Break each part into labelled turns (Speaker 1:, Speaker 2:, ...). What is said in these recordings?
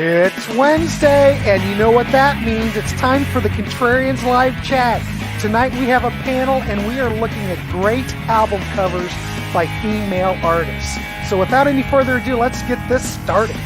Speaker 1: It's Wednesday, and you know what that means. It's time for the Contrarians live chat. Tonight we have a panel, and we are looking at great album covers by female artists. So without any further ado, let's get this started.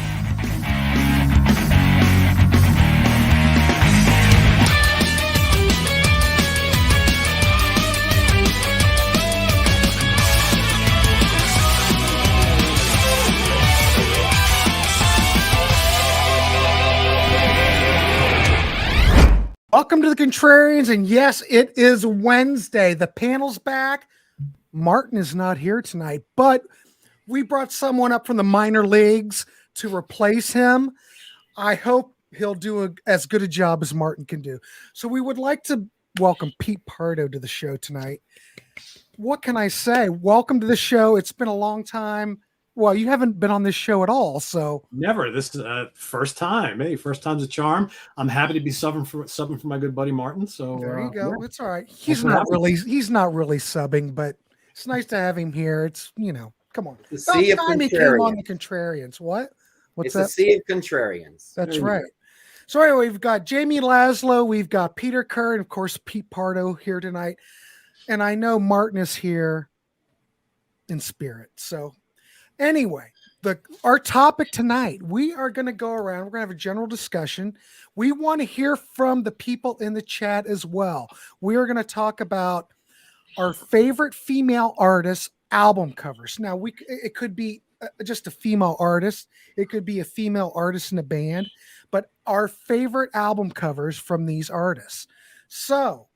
Speaker 1: Welcome to the Contrarians, and yes, it is Wednesday. The panel's back. Martin is not here tonight, but we brought someone up from the minor leagues to replace him. I hope he'll do as good a job as Martin can do. So we would like to welcome Pete Pardo to the show tonight. What can I say? Welcome to the show. It's been a long time. Well, you haven't been on this show at all, so
Speaker 2: never. This is first time. Hey, first time's a charm. I'm happy to be subbing for my good buddy Martin. So
Speaker 1: there you go.
Speaker 2: Yeah.
Speaker 1: It's all right. He's not really subbing, but it's nice to have him here. It's come on.
Speaker 3: The sea of
Speaker 1: time he came on the Contrarians. What's
Speaker 3: it's
Speaker 1: that?
Speaker 3: The sea of Contrarians.
Speaker 1: That's right. So anyway, we've got Jamie Laszlo, we've got Peter Kerr, and of course Pete Pardo here tonight. And I know Martin is here in spirit. So anyway, our topic tonight, we are going to go around. We're going to have a general discussion. We want to hear from the people in the chat as well. We are going to talk about our favorite female artists' album covers. Now, it could be just a female artist. It could be a female artist in a band, but our favorite album covers from these artists. So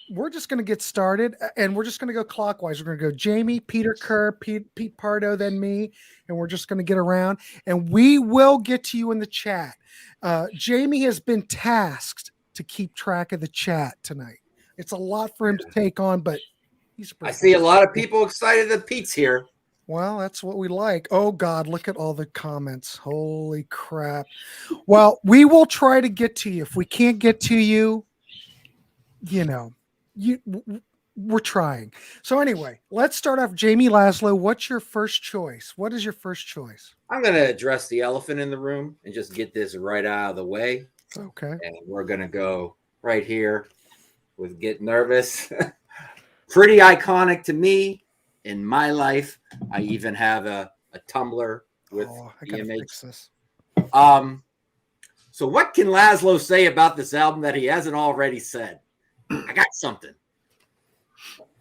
Speaker 1: we're just going to get started, and we're just going to go clockwise. We're going to go Jamie, Peter Kerr, Pete Pardo, then me, and we're just going to get around, and we will get to you in the chat. Jamie has been tasked to keep track of the chat tonight. It's a lot for him to take on, but
Speaker 3: I see a lot of people excited that Pete's here.
Speaker 1: Well, that's what we like. Oh, God, look at all the comments. Holy crap. Well, we will try to get to you. If we can't get to you, we're trying. So anyway, let's start off. Jamie Laszlo, what's your first choice? What is your first choice?
Speaker 3: I'm going to address the elephant in the room and just get this right out of the way.
Speaker 1: Okay.
Speaker 3: And we're going to go right here with Get Nervous. Pretty iconic to me in my life. I even have a tumbler with the image.
Speaker 1: Fix this.
Speaker 3: So what can Laszlo say about this album that he hasn't already said? I got something.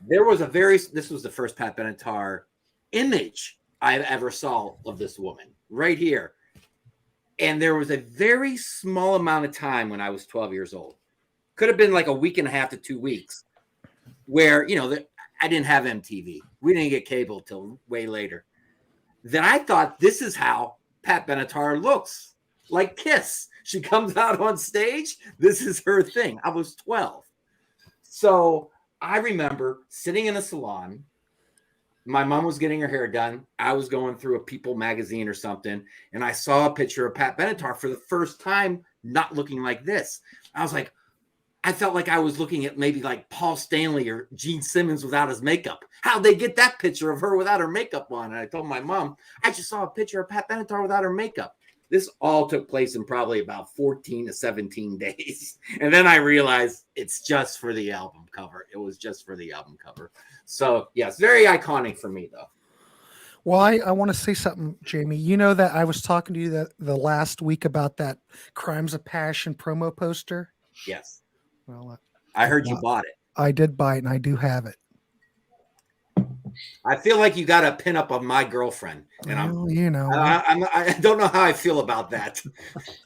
Speaker 3: This was the first Pat Benatar image I ever saw of this woman right here. And there was a very small amount of time when I was 12 years old. Could have been like a week and a half to 2 weeks where, I didn't have MTV. We didn't get cable till way later. Then I thought this is how Pat Benatar looks, like Kiss. She comes out on stage. This is her thing. I was 12. So I remember sitting in a salon. My mom was getting her hair done. I was going through a People magazine or something, and I saw a picture of Pat Benatar for the first time, not looking like this. I felt like I was looking at maybe like Paul Stanley or Gene Simmons without his makeup. How'd they get that picture of her without her makeup on? And I told my mom, I just saw a picture of Pat Benatar without her makeup. This all took place in probably about 14 to 17 days. And then I realized it's just for the album cover. It was just for the album cover. So, yes, very iconic for me, though.
Speaker 1: Well, I want to say something, Jamie. You know that I was talking to you the last week about that Crimes of Passion promo poster?
Speaker 3: Yes.
Speaker 1: Well,
Speaker 3: I heard you bought it.
Speaker 1: I did buy it, and I do have it.
Speaker 3: I feel like you got a pin up of my girlfriend, and I don't know how I feel about that.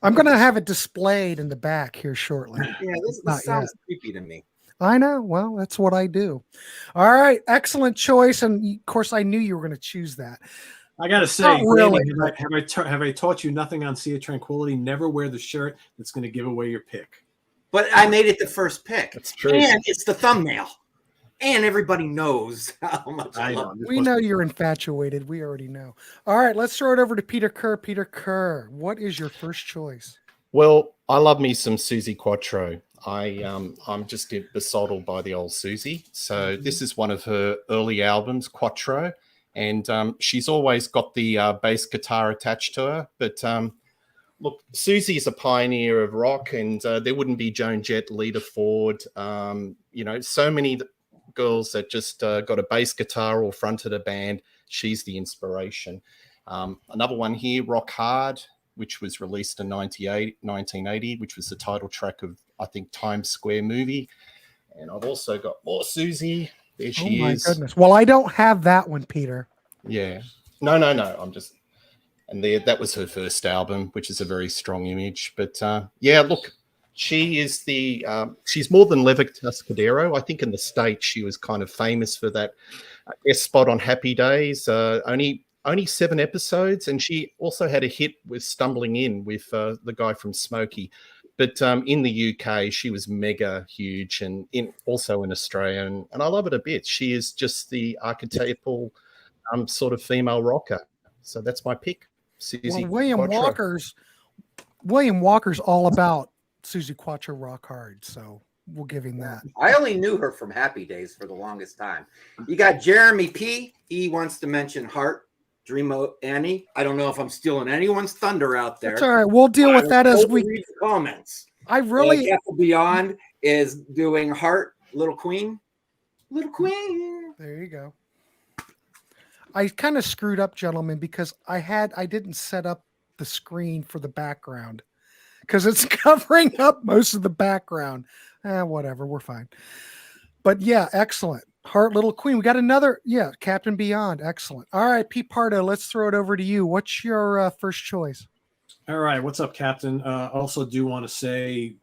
Speaker 1: I'm going to have it displayed in the back here shortly.
Speaker 3: Yeah, this sounds creepy to me.
Speaker 1: I know. Well, that's what I do. All right, excellent choice, and of course, I knew you were going to choose that.
Speaker 2: I got to say,
Speaker 1: really.
Speaker 2: Have I taught you nothing on Sea of Tranquility? Never wear the shirt that's going to give away your pick.
Speaker 3: But I made it the first pick.
Speaker 2: That's true.
Speaker 3: And it's the thumbnail. And everybody knows how much I love it.
Speaker 1: We know you're infatuated. We already know. All right, let's throw it over to Peter Kerr. Peter Kerr, what is your first choice?
Speaker 4: Well, I love me some Susie Quatro. I'm just besotted by the old Susie. So this is one of her early albums, Quatro, and she's always got the bass guitar attached to her. But look, Susie's a pioneer of rock, and there wouldn't be Joan Jett, Lita Ford, so many girls that just got a bass guitar or fronted a band. She's the inspiration. Another one here, Rock Hard, which was released in 1980, which was the title track of, I think, Times Square movie. And I've also got more Susie. There she is. Oh, my
Speaker 1: goodness. Well, I don't have that one, Peter.
Speaker 4: Yeah. No. I'm just... And that was her first album, which is a very strong image. But, look, she is she's more than Leva Tuscadero. I think in the States she was kind of famous for that guest spot on Happy Days. Only 7 episodes, and she also had a hit with Stumbling In with the guy from Smokey. But in the UK, she was mega huge, and also in Australia, and I love it a bit. She is just the archetypal sort of female rocker. So that's my pick, Susie.
Speaker 1: Well, William Walker's all about Susie Quattro Rock Hard, so we'll give him that.
Speaker 3: I only knew her from Happy Days for the longest time. You got Jeremy P. He wants to mention Heart. Dreamo Annie. I don't know if I'm stealing anyone's thunder out there.
Speaker 1: That's all right. We'll deal with that as we
Speaker 3: read the comments.
Speaker 1: I really
Speaker 3: Beyond is doing Heart, Little Queen. Little Queen.
Speaker 1: There you go. I kind of screwed up, gentlemen, because I didn't set up the screen for the background because it's covering up most of the background. Whatever, we're fine. But yeah, excellent. Heart, Little Queen. We got another, Captain Beyond. Excellent. All right, Pete Pardo, let's throw it over to you. What's your first choice?
Speaker 2: All right, what's up, Captain? Also do want to say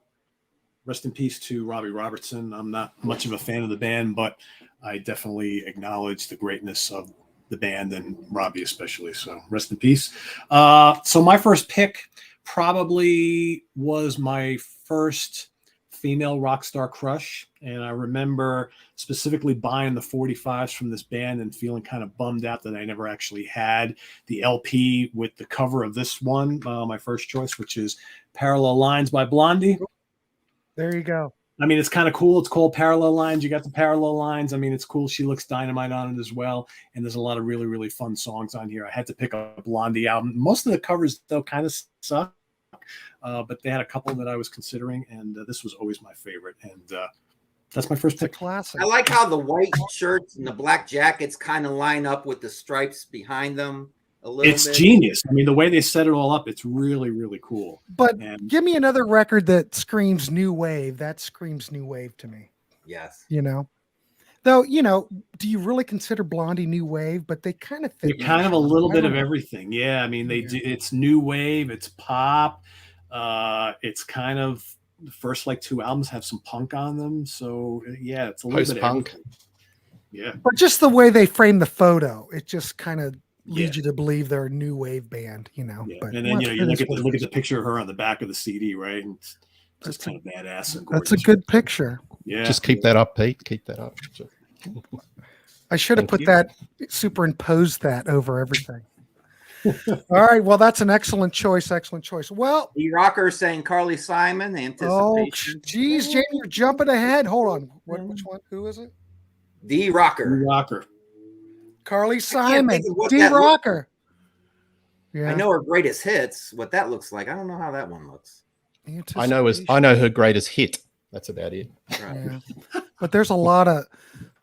Speaker 2: rest in peace to Robbie Robertson. I'm not much of a fan of the band, but I definitely acknowledge the greatness of the band and Robbie especially. So rest in peace. So my first pick probably was my first female rock star crush, and I remember specifically buying the 45s from this band and feeling kind of bummed out that I never actually had the LP with the cover of this one, my first choice, which is Parallel Lines by Blondie.
Speaker 1: There you go.
Speaker 2: I mean, it's kind of cool. It's called Parallel Lines. You got the parallel lines. I mean, it's cool. She Looks Dynamite on it as well, and there's a lot of really, really fun songs on here. I had to pick up a Blondie album. Most of the covers, though, kind of suck. But they had a couple that I was considering, and this was always my favorite. And that's my first pick.
Speaker 1: Classic.
Speaker 3: I like how the white shirts and the black jackets kind of line up with the stripes behind them a little bit.
Speaker 2: It's genius. I mean, the way they set it all up, it's really, really cool.
Speaker 1: But give me another record that screams new wave. That screams new wave to me.
Speaker 3: Yes.
Speaker 1: Though, do you really consider Blondie new wave? But they kind of fit.
Speaker 2: They're kind of a little bit of everything. Yeah. I mean, it's new wave, it's pop. It's kind of the first 2 albums have some punk on them. So yeah, it's a little bit
Speaker 4: punk.
Speaker 2: Yeah.
Speaker 1: But just the way they frame the photo, it just kind of leads you to believe they're a new wave band, Yeah.
Speaker 2: But, and then you look at the picture of her on the back of the CD, right? And it's just kind of badass and gorgeous.
Speaker 1: That's a good picture.
Speaker 2: Yeah.
Speaker 4: Just keep that up, Pete. Keep that up.
Speaker 1: I should have superimposed that over everything. All right. Well, that's an excellent choice. Excellent choice. Well,
Speaker 3: the rocker saying Carly Simon. Anticipation.
Speaker 1: Oh, geez, Jamie, you're jumping ahead. Hold on. Which one? Who is it?
Speaker 3: The rocker.
Speaker 2: The rocker.
Speaker 1: Carly Simon. The rocker.
Speaker 3: Yeah. I know her greatest hits. What that looks like. I don't know how that one looks.
Speaker 4: I know her greatest hit. That's about it.
Speaker 1: Right. Yeah. But there's a lot of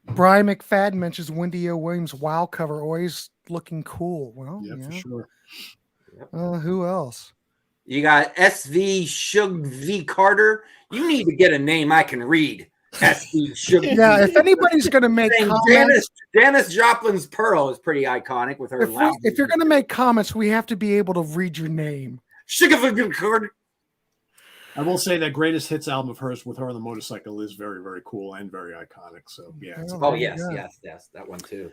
Speaker 1: Brian McFadden mentions Wendy O. Williams' Wow cover, always looking cool. Well,
Speaker 2: for sure.
Speaker 1: Who else?
Speaker 3: You got SV Shug V Carter. You need to get a name I can read. SV Shug.
Speaker 1: Yeah, if anybody's going to make comments,
Speaker 3: Janis Joplin's Pearl is pretty iconic with her.
Speaker 1: If you're going to make comments, we have to be able to read your name.
Speaker 3: Carter.
Speaker 2: I will say that greatest hits album of hers with her on the motorcycle is very, very cool and very iconic. So yeah.
Speaker 3: Yes, that one too.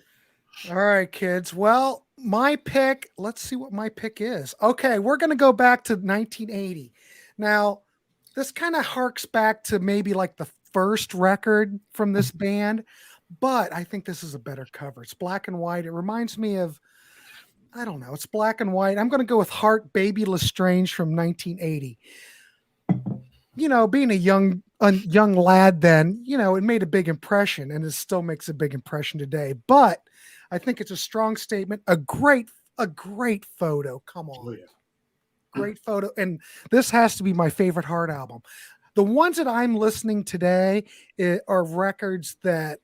Speaker 1: All right, kids. Well, my pick, let's see what my pick is. Okay, we're going to go back to 1980. Now, this kind of harks back to maybe the first record from this band, but I think this is a better cover. It's black and white. It reminds me of, I don't know, it's black and white. I'm going to go with Heart, Baby Lestrange from 1980. Being a young lad then, it made a big impression, and it still makes a big impression today. But I think it's a strong statement, a great photo. Come on.
Speaker 2: Oh, yeah.
Speaker 1: great photo. And this has to be my favorite Heart album. The ones that I'm listening today are records that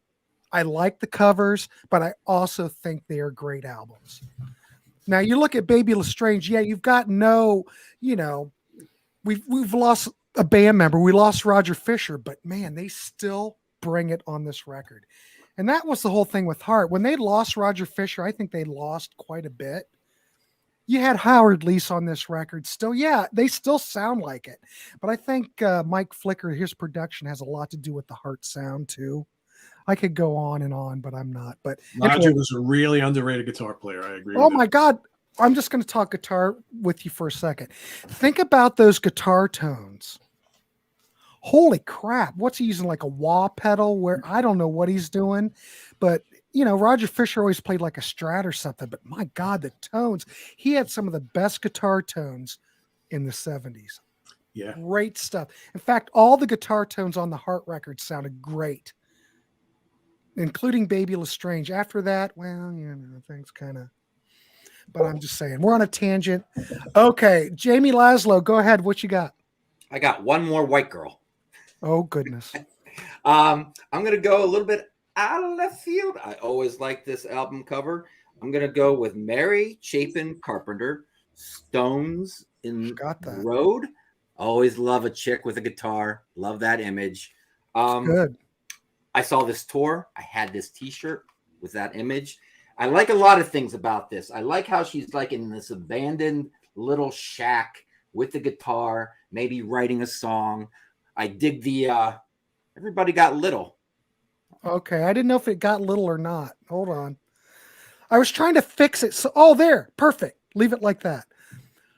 Speaker 1: I like the covers, but I also think they are great albums. Now you look at Baby Lestrange. Yeah, you've got we've lost a band member. We lost Roger Fisher, but man, they still bring it on this record. And that was the whole thing with Heart. When they lost Roger Fisher, I think they lost quite a bit. You had Howard Leese on this record. Still, yeah, they still sound like it. But I think Mike Flicker, his production has a lot to do with the Heart sound too. I could go on, but I'm not. But
Speaker 2: Roger was a really underrated guitar player. I agree.
Speaker 1: Oh my God. I'm just going to talk guitar with you for a second. Think about those guitar tones. Holy crap. What's he using? Like a wah pedal where I don't know what he's doing, but Roger Fisher always played like a Strat or something, but my God, the tones, he had some of the best guitar tones in the 70s.
Speaker 2: Yeah.
Speaker 1: Great stuff. In fact, all the guitar tones on the Heart record sounded great, including Baby Lestrange. After that, well, things kind of, but I'm just saying, we're on a tangent. Okay, Jamie Laszlo, go ahead. What you got?
Speaker 3: I got one more white girl.
Speaker 1: Oh, goodness.
Speaker 3: I'm going to go a little bit out of left field. I always like this album cover. I'm going to go with Mary Chapin Carpenter, Stones in the Road. Always love a chick with a guitar. Love that image.
Speaker 1: Good.
Speaker 3: I saw this tour. I had this t-shirt with that image. I like a lot of things about this. I like how she's like in this abandoned little shack with the guitar, maybe writing a song. I dig the Everybody Got Little.
Speaker 1: Okay, I didn't know if it got little or not. Hold on. I was trying to fix it. So, there. Perfect. Leave it like that.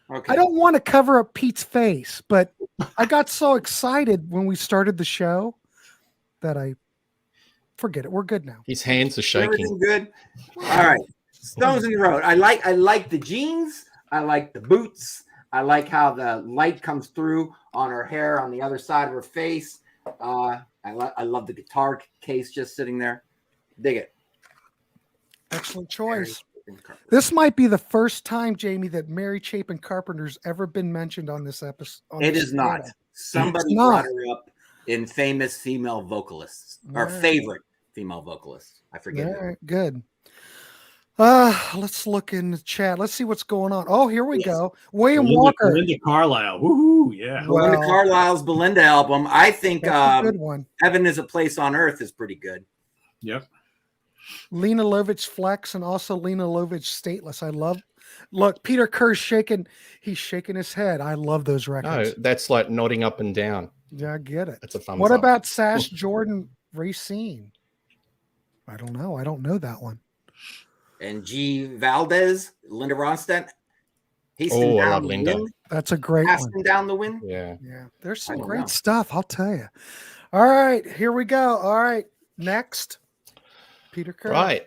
Speaker 1: Okay. I don't want to cover up Pete's face, but I got so excited when we started the show that I forget it. We're good now.
Speaker 4: His hands are shaking.
Speaker 3: Everything good. All right. Stones in the Road. I like the jeans. I like the boots. I like how the light comes through on her hair on the other side of her face. I love the guitar case just sitting there. Dig it.
Speaker 1: Excellent choice. This might be the first time, Jamie, that Mary Chapin Carpenter's ever been mentioned on this episode.
Speaker 3: It is not. Somebody brought her up in famous female vocalists or favorite female vocalists. I forget.
Speaker 1: All right, good. Let's look in the chat. Let's see what's going on. Oh, here we go. William Walker.
Speaker 2: Belinda Carlisle. Woohoo, yeah.
Speaker 3: Belinda Carlisle's Belinda album. I think
Speaker 1: a good one.
Speaker 3: Heaven is a Place on Earth is pretty good.
Speaker 2: Yep.
Speaker 1: Lena Lovitch Flex and also Lena Lovitch Stateless. Look, Peter Kerr's shaking. He's shaking his head. I love those records.
Speaker 4: No, that's like nodding up and down.
Speaker 1: Yeah, I get it.
Speaker 4: That's a thumbs
Speaker 1: What
Speaker 4: up.
Speaker 1: about Sash Jordan Racine? I don't know. I don't know that one.
Speaker 3: And G. Valdez, Linda Ronstadt.
Speaker 4: I love Linda.
Speaker 1: Wind. That's a great
Speaker 3: Passing
Speaker 1: one.
Speaker 3: Down the Wind.
Speaker 1: Yeah. There's some great stuff, I'll tell you. All right, here we go. All right, next, Peter Kerr.
Speaker 4: Right.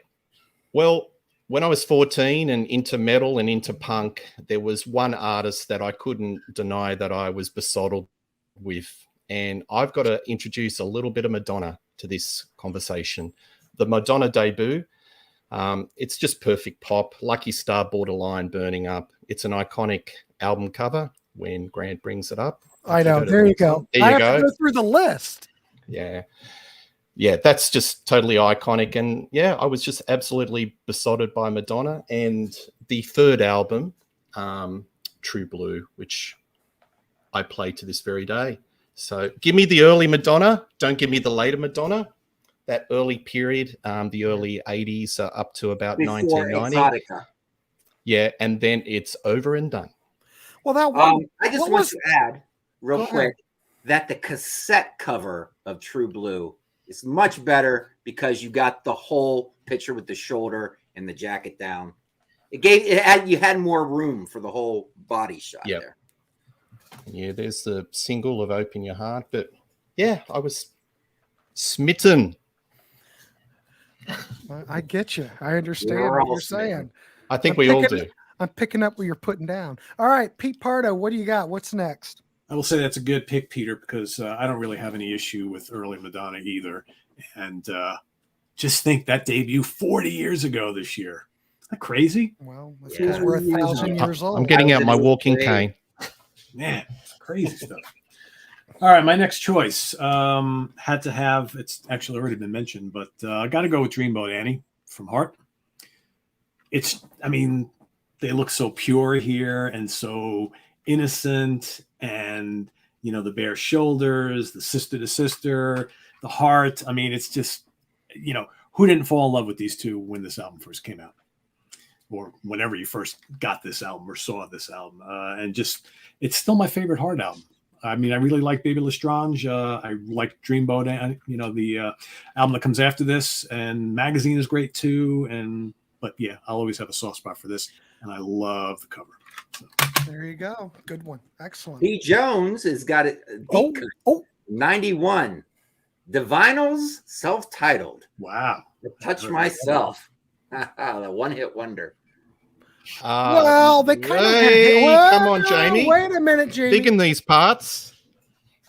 Speaker 4: Well, when I was 14 and into metal and into punk, there was one artist that I couldn't deny that I was besotted with. And I've got to introduce a little bit of Madonna to this conversation. The Madonna debut. It's just perfect pop. Lucky Star, Borderline, Burning Up. It's an iconic album cover when Grant brings it up.
Speaker 1: I know. There you go. I have to go through the list.
Speaker 4: Yeah. Yeah, that's just totally iconic. And yeah, I was just absolutely besotted by Madonna. And the third album, True Blue, which I play to this very day. So give me the early Madonna. Don't give me the later Madonna. That early period, the early 80s up to about
Speaker 3: Before
Speaker 4: 1990.
Speaker 3: Exotica.
Speaker 4: Yeah, and then it's over and done.
Speaker 1: Well, that one.
Speaker 3: I just want to add real quick that the cassette cover of True Blue is much better because you got the whole picture with the shoulder and the jacket down. You had more room for the whole body shot there.
Speaker 4: Yeah, there's the single of Open Your Heart, but yeah, I was smitten.
Speaker 1: I get you. I understand what you're saying.
Speaker 4: I think we all do.
Speaker 1: I'm picking up what you're putting down. All right, Pete Pardo, what do you got? What's next?
Speaker 2: I will say that's a good pick, Peter, because I don't really have any issue with early Madonna either. And just think that debut 40 years ago this year. Isn't that crazy?
Speaker 1: Well, that's because we're 1,000 years old.
Speaker 4: I'm getting out my walking cane.
Speaker 2: Man, it's crazy stuff. All right, my next choice had to have. It's actually already been mentioned, but I got to go with Dreamboat Annie from Heart. I mean, they look so pure here and so innocent, and the bare shoulders, the sister to sister, the heart. I mean, it's just, who didn't fall in love with these two when this album first came out, or whenever you first got this album or saw this album, and just, it's still my favorite Heart album. I mean, I really like Baby Lestrange. I like Dreamboat, and the album that comes after this, and Magazine is great too. But yeah, I'll always have a soft spot for this, and I love the cover. So.
Speaker 1: There you go, good one, excellent.
Speaker 3: B. Jones has got it. 91. The Vinyls, self-titled.
Speaker 2: Wow.
Speaker 3: Touch Myself. The one-hit wonder.
Speaker 1: Well, they kind of
Speaker 4: come on, Jamie.
Speaker 1: Wait a minute, Jamie.
Speaker 4: Big in these parts.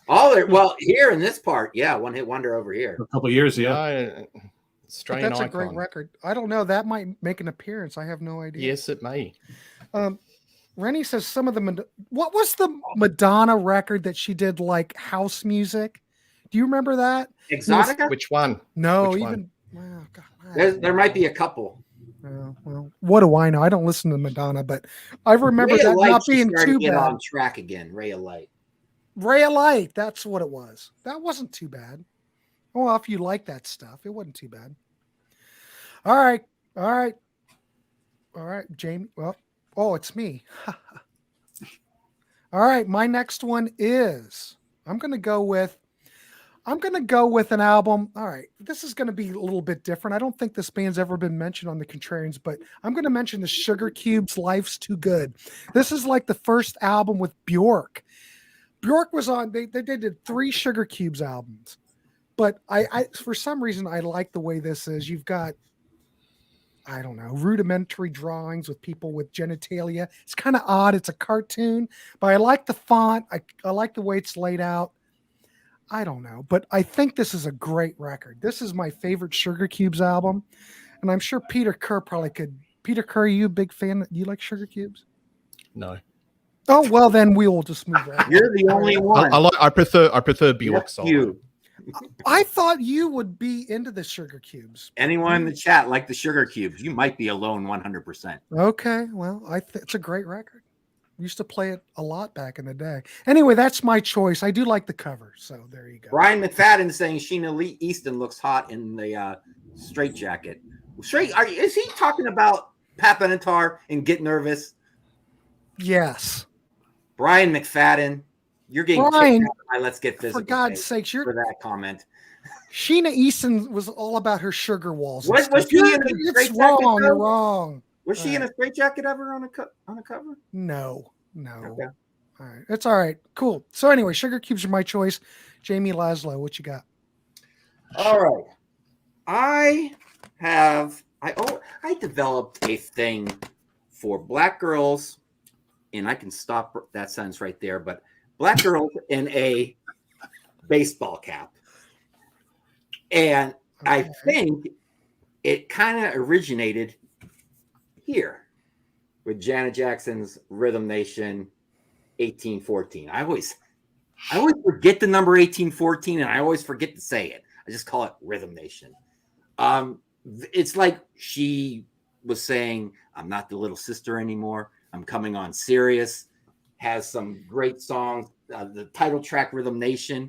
Speaker 3: Well, here in this part, yeah, one-hit wonder over here.
Speaker 2: A couple of years, yeah.
Speaker 4: Strange
Speaker 1: That's
Speaker 4: icon.
Speaker 1: a great record. I don't know. That might make an appearance. I have no idea.
Speaker 4: Yes, it may.
Speaker 1: Rennie says some of the. What was the Madonna record that she did like house music? Do you remember that?
Speaker 3: Exotica?
Speaker 4: Which one?
Speaker 1: No,
Speaker 4: Which
Speaker 1: even.
Speaker 4: one?
Speaker 1: Oh, God,
Speaker 3: There might be a couple.
Speaker 1: well, what do I know? I don't listen to Madonna, but I remember that not being too bad.
Speaker 3: On track again. Ray of Light.
Speaker 1: Ray of Light. That's what it was. That wasn't too bad. Well, if you like that stuff, it wasn't too bad. All right, Jamie. Well, it's me. All right, my next one is I'm gonna go with an album. All right, this is gonna be a little bit different. I don't think this band's ever been mentioned on the Contrarians, but I'm gonna mention the Sugar Cubes' "Life's Too Good." This is like the first album with Bjork. Bjork was on. They did 3 Sugar Cubes albums, but I for some reason I like the way this is. You've got, I don't know, rudimentary drawings with people with genitalia. It's kind of odd. It's a cartoon, but I like the font. I like the way it's laid out. I don't know, but I think this is a great record. This is my favorite Sugar Cubes album, and I'm sure Peter Kerr probably could. Peter Kerr, you a big fan? You like Sugar Cubes?
Speaker 4: No.
Speaker 1: Oh, well, then we will just move on.
Speaker 3: You're the only one.
Speaker 4: I prefer Bjork solo.
Speaker 3: You.
Speaker 1: I thought you would be into the Sugar Cubes.
Speaker 3: Anyone in the chat like the Sugar Cubes? You might be alone 100%.
Speaker 1: Okay, well, it's a great record. Used to play it a lot back in the day. Anyway, that's my choice. I do like the cover, so there you go.
Speaker 3: Brian McFadden saying Sheena Lee Easton looks hot in the straight jacket. Is he talking about Pat Benatar and Get Nervous?
Speaker 1: Yes.
Speaker 3: Brian McFadden, you're getting
Speaker 1: Brian,
Speaker 3: kicked out of my Let's Get Physical.
Speaker 1: For God's sakes,
Speaker 3: for that comment.
Speaker 1: Sheena Easton was all about her sugar walls.
Speaker 3: Was she in a
Speaker 1: it's wrong. You're wrong.
Speaker 3: Was she in a straitjacket ever on a cover?
Speaker 1: No.
Speaker 3: Okay.
Speaker 1: All right. It's all right. Cool. So anyway, Sugar Cubes are my choice. Jamie Laszlo, what you got?
Speaker 3: All right. I developed a thing for black girls, and I can stop that sentence right there, but black girls in a baseball cap. And I think it kind of originated here with Janet Jackson's Rhythm Nation 1814. I always forget the number 1814, and I always forget to say it. I just call it Rhythm Nation. It's like she was saying, I'm not the little sister anymore. I'm coming on serious. Has some great songs. The title track, Rhythm Nation,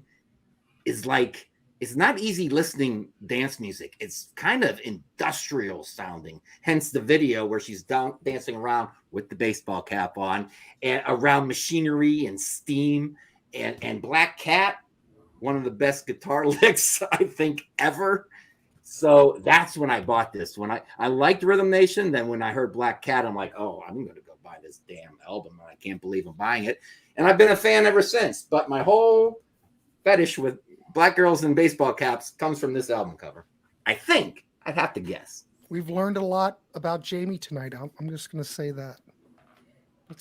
Speaker 3: is like, it's not easy listening dance music. It's kind of industrial sounding. Hence the video where she's dancing around with the baseball cap on and around machinery and steam and Black Cat, one of the best guitar licks I think ever. So that's when I bought this. When I liked Rhythm Nation, then when I heard Black Cat, I'm like, oh, I'm going to go buy this damn album. And I can't believe I'm buying it. And I've been a fan ever since. But my whole fetish with black girls in baseball caps comes from this album cover. I think. I'd have to guess.
Speaker 1: We've learned a lot about Jamie tonight. I'm just going to say that.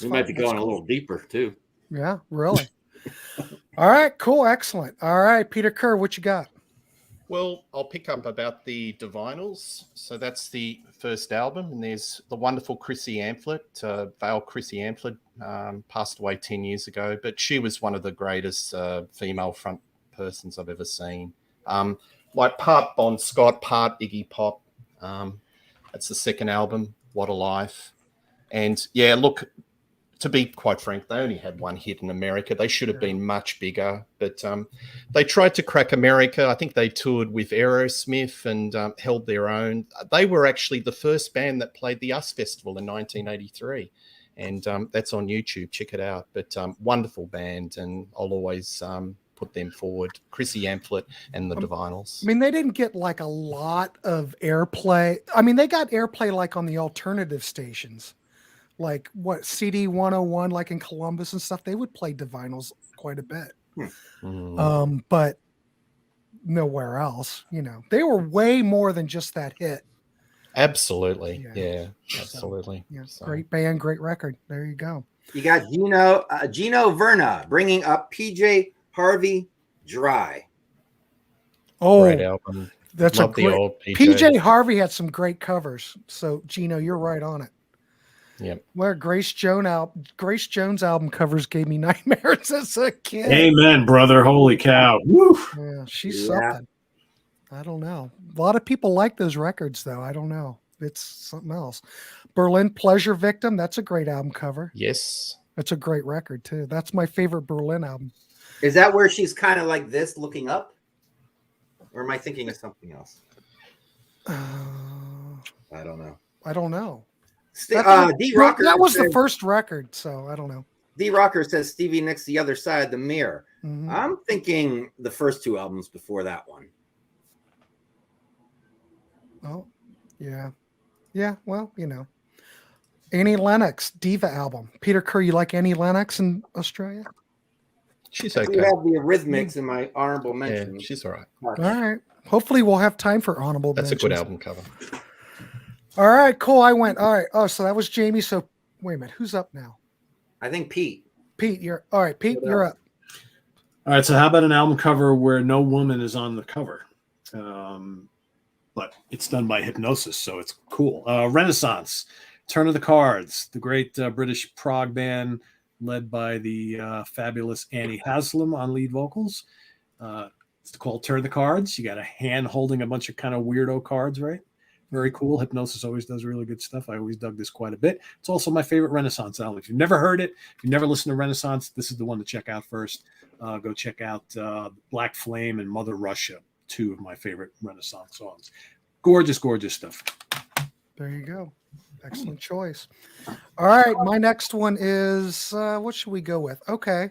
Speaker 3: We might be going a little deeper, too.
Speaker 1: Yeah, really. All right, cool, excellent. All right, Peter Kerr, what you got?
Speaker 4: Well, I'll pick up about the Divinals. So that's the first album, and there's the wonderful Chrissy Amphlett, Vale Chrissy Amphlett, passed away 10 years ago, but she was one of the greatest female front persons I've ever seen. Like part Bon Scott, part Iggy Pop. That's the second album, What a Life. And yeah, look, to be quite frank, they only had one hit in America. They should have been much bigger, but they tried to crack America. I think they toured with Aerosmith and held their own. They were actually the first band that played the US Festival in 1983, and that's on YouTube. Check it out. But wonderful band, and I'll always put them forward. Chrissy Amphlett and the Divinals.
Speaker 1: I mean, they didn't get like a lot of airplay. I mean, they got airplay like on the alternative stations. Like what CD 101, like in Columbus and stuff, they would play Divinals quite a bit. But nowhere else, you know. They were way more than just that hit.
Speaker 4: Absolutely. Yeah, absolutely.
Speaker 1: So, yeah,
Speaker 4: So.
Speaker 1: great band, great record. There you go.
Speaker 3: You got Gino Verna bringing up PJ Harvey Dry.
Speaker 1: Oh,
Speaker 4: Great album.
Speaker 1: that's
Speaker 4: Love
Speaker 1: a great.
Speaker 4: the old
Speaker 1: PJ Harvey had some great covers. So Gino, you're right on it.
Speaker 4: Yep.
Speaker 1: Where Grace Jones album covers gave me nightmares as a kid.
Speaker 2: Amen, brother. Holy cow. Woo.
Speaker 1: Yeah, she's something. I don't know. A lot of people like those records, though. I don't know. It's something else. Berlin Pleasure Victim. That's a great album cover.
Speaker 4: Yes.
Speaker 1: That's a great record, too. That's my favorite Berlin album.
Speaker 3: Is that where she's kind of like this looking up? Or am I thinking of something else? I don't know.
Speaker 1: I don't know.
Speaker 3: D Rocker.
Speaker 1: That was the first record, so I don't know.
Speaker 3: D Rocker says Stevie Nicks The Other Side of the Mirror.
Speaker 1: Mm-hmm.
Speaker 3: I'm thinking the first two albums before that one.
Speaker 1: Oh, yeah. Yeah, well, you know. Annie Lennox, Diva album. Peter Kerr, you like Annie Lennox in Australia?
Speaker 4: She's
Speaker 3: I
Speaker 4: okay.
Speaker 3: do have the Eurythmics in my honorable mention.
Speaker 4: Yeah, she's all right.
Speaker 1: All right. Hopefully we'll have time for honorable
Speaker 4: That's
Speaker 1: mentions.
Speaker 4: a good album cover.
Speaker 1: All right, cool. I went. All right. Oh, so that was Jamie. So wait a minute. Who's up now?
Speaker 3: I think Pete.
Speaker 1: Pete, you're all right. Pete, you're up.
Speaker 2: All right, so how about an album cover where no woman is on the cover? But it's done by hypnosis, so it's cool. Renaissance, Turn of the Cards, the great British prog band led by the fabulous Annie Haslam on lead vocals. It's called Turn the Cards. You got a hand holding a bunch of kind of weirdo cards, right? Very cool. Hypnosis always does really good stuff. I always dug this quite a bit. It's also my favorite Renaissance album. If you've never heard it, if you've never listened to Renaissance, this is the one to check out first. Go check out Black Flame and Mother Russia, two of my favorite Renaissance songs. Gorgeous, gorgeous stuff.
Speaker 1: There you go. Excellent choice. All right. My next one is, what should we go with? Okay.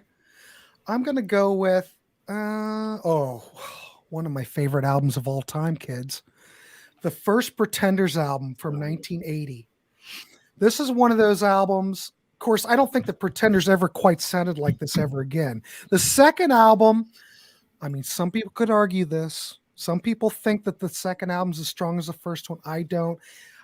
Speaker 1: I'm going to go with, one of my favorite albums of all time, kids. The first Pretenders album from 1980. This is one of those albums. Of course, I don't think the Pretenders ever quite sounded like this ever again. The second album, I mean, some people could argue this. Some people think that the second album's as strong as the first one. I don't.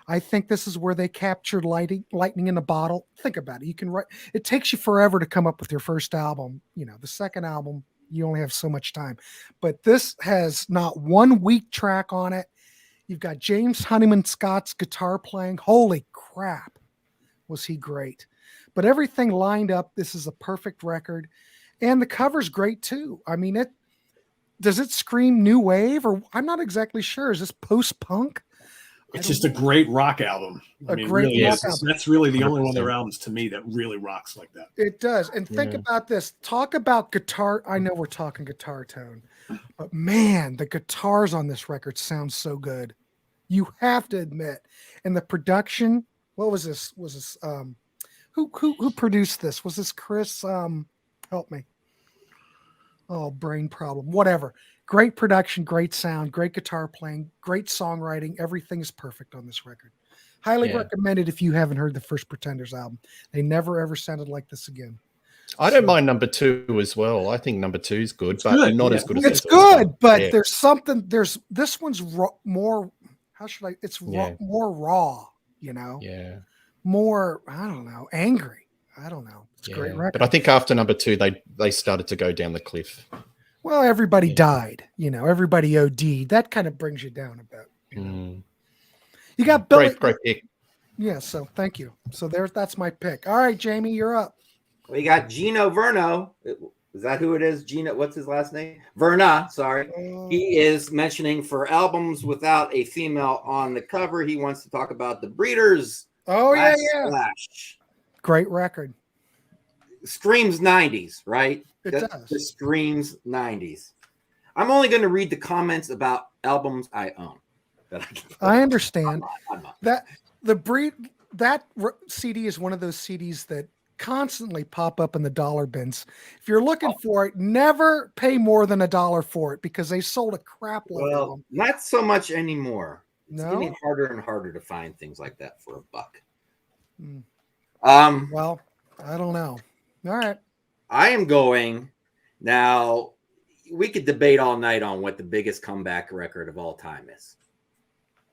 Speaker 1: I think this is where they captured lightning in a bottle. Think about it. You can write. It takes you forever to come up with your first album. You know, the second album, you only have so much time. But this has not one weak track on it. You've got James Honeyman Scott's guitar playing. Holy crap, was he great. But everything lined up. This is a perfect record. And the cover's great too. I mean, does it scream new wave? Or I'm not exactly sure. Is this post-punk?
Speaker 2: It's just a great rock album. I mean,
Speaker 1: great
Speaker 2: really,
Speaker 1: rock album.
Speaker 2: that's really the only one of their albums to me that really rocks like that.
Speaker 1: It does. And think about this. Talk about guitar. I know we're talking guitar tone, but man, the guitars on this record sound so good. You have to admit. And the production, what was this? Was this who produced this? Was this Chris? Help me. Oh, brain problem. Whatever. Great production, great sound, great guitar playing, great songwriting. Everything is perfect on this record. Highly recommended if you haven't heard the first Pretenders album. They never ever sounded like this again.
Speaker 4: I don't mind number 2 as well. I think number 2 is good, but not as good as
Speaker 1: it's
Speaker 4: the first
Speaker 1: good,
Speaker 4: one.
Speaker 1: but there's something. There's this one's more. How should I? It's more raw. You know.
Speaker 4: Yeah.
Speaker 1: More. I don't know. Angry. I don't know. It's a great record.
Speaker 4: But I think after number 2, they started to go down the cliff.
Speaker 1: Well, everybody
Speaker 4: Yeah.
Speaker 1: died. Everybody OD'd. That kind of brings you down a bit.
Speaker 4: Mm.
Speaker 1: You got Billy.
Speaker 4: Great pick.
Speaker 1: Yeah, so thank you. So that's my pick. All right, Jamie, you're up.
Speaker 3: We got Gino Verno. Is that who it is? Gino, what's his last name? Verna, sorry. He is mentioning for albums without a female on the cover, he wants to talk about the Breeders.
Speaker 1: Oh, yeah.
Speaker 3: Splash.
Speaker 1: Great record.
Speaker 3: Screams 90s, right?
Speaker 1: It does.
Speaker 3: It screams 90s. I'm only going to read the comments about albums I own.
Speaker 1: I understand. That CD is one of those CDs that constantly pop up in the dollar bins. If you're looking for it, never pay more than $1 for it because they sold a crap load of them.
Speaker 3: Not so much anymore. It's
Speaker 1: No?
Speaker 3: getting harder and harder to find things like that for $1.
Speaker 1: Well, I don't know. All right.
Speaker 3: I am going now. We could debate all night on what the biggest comeback record of all time is.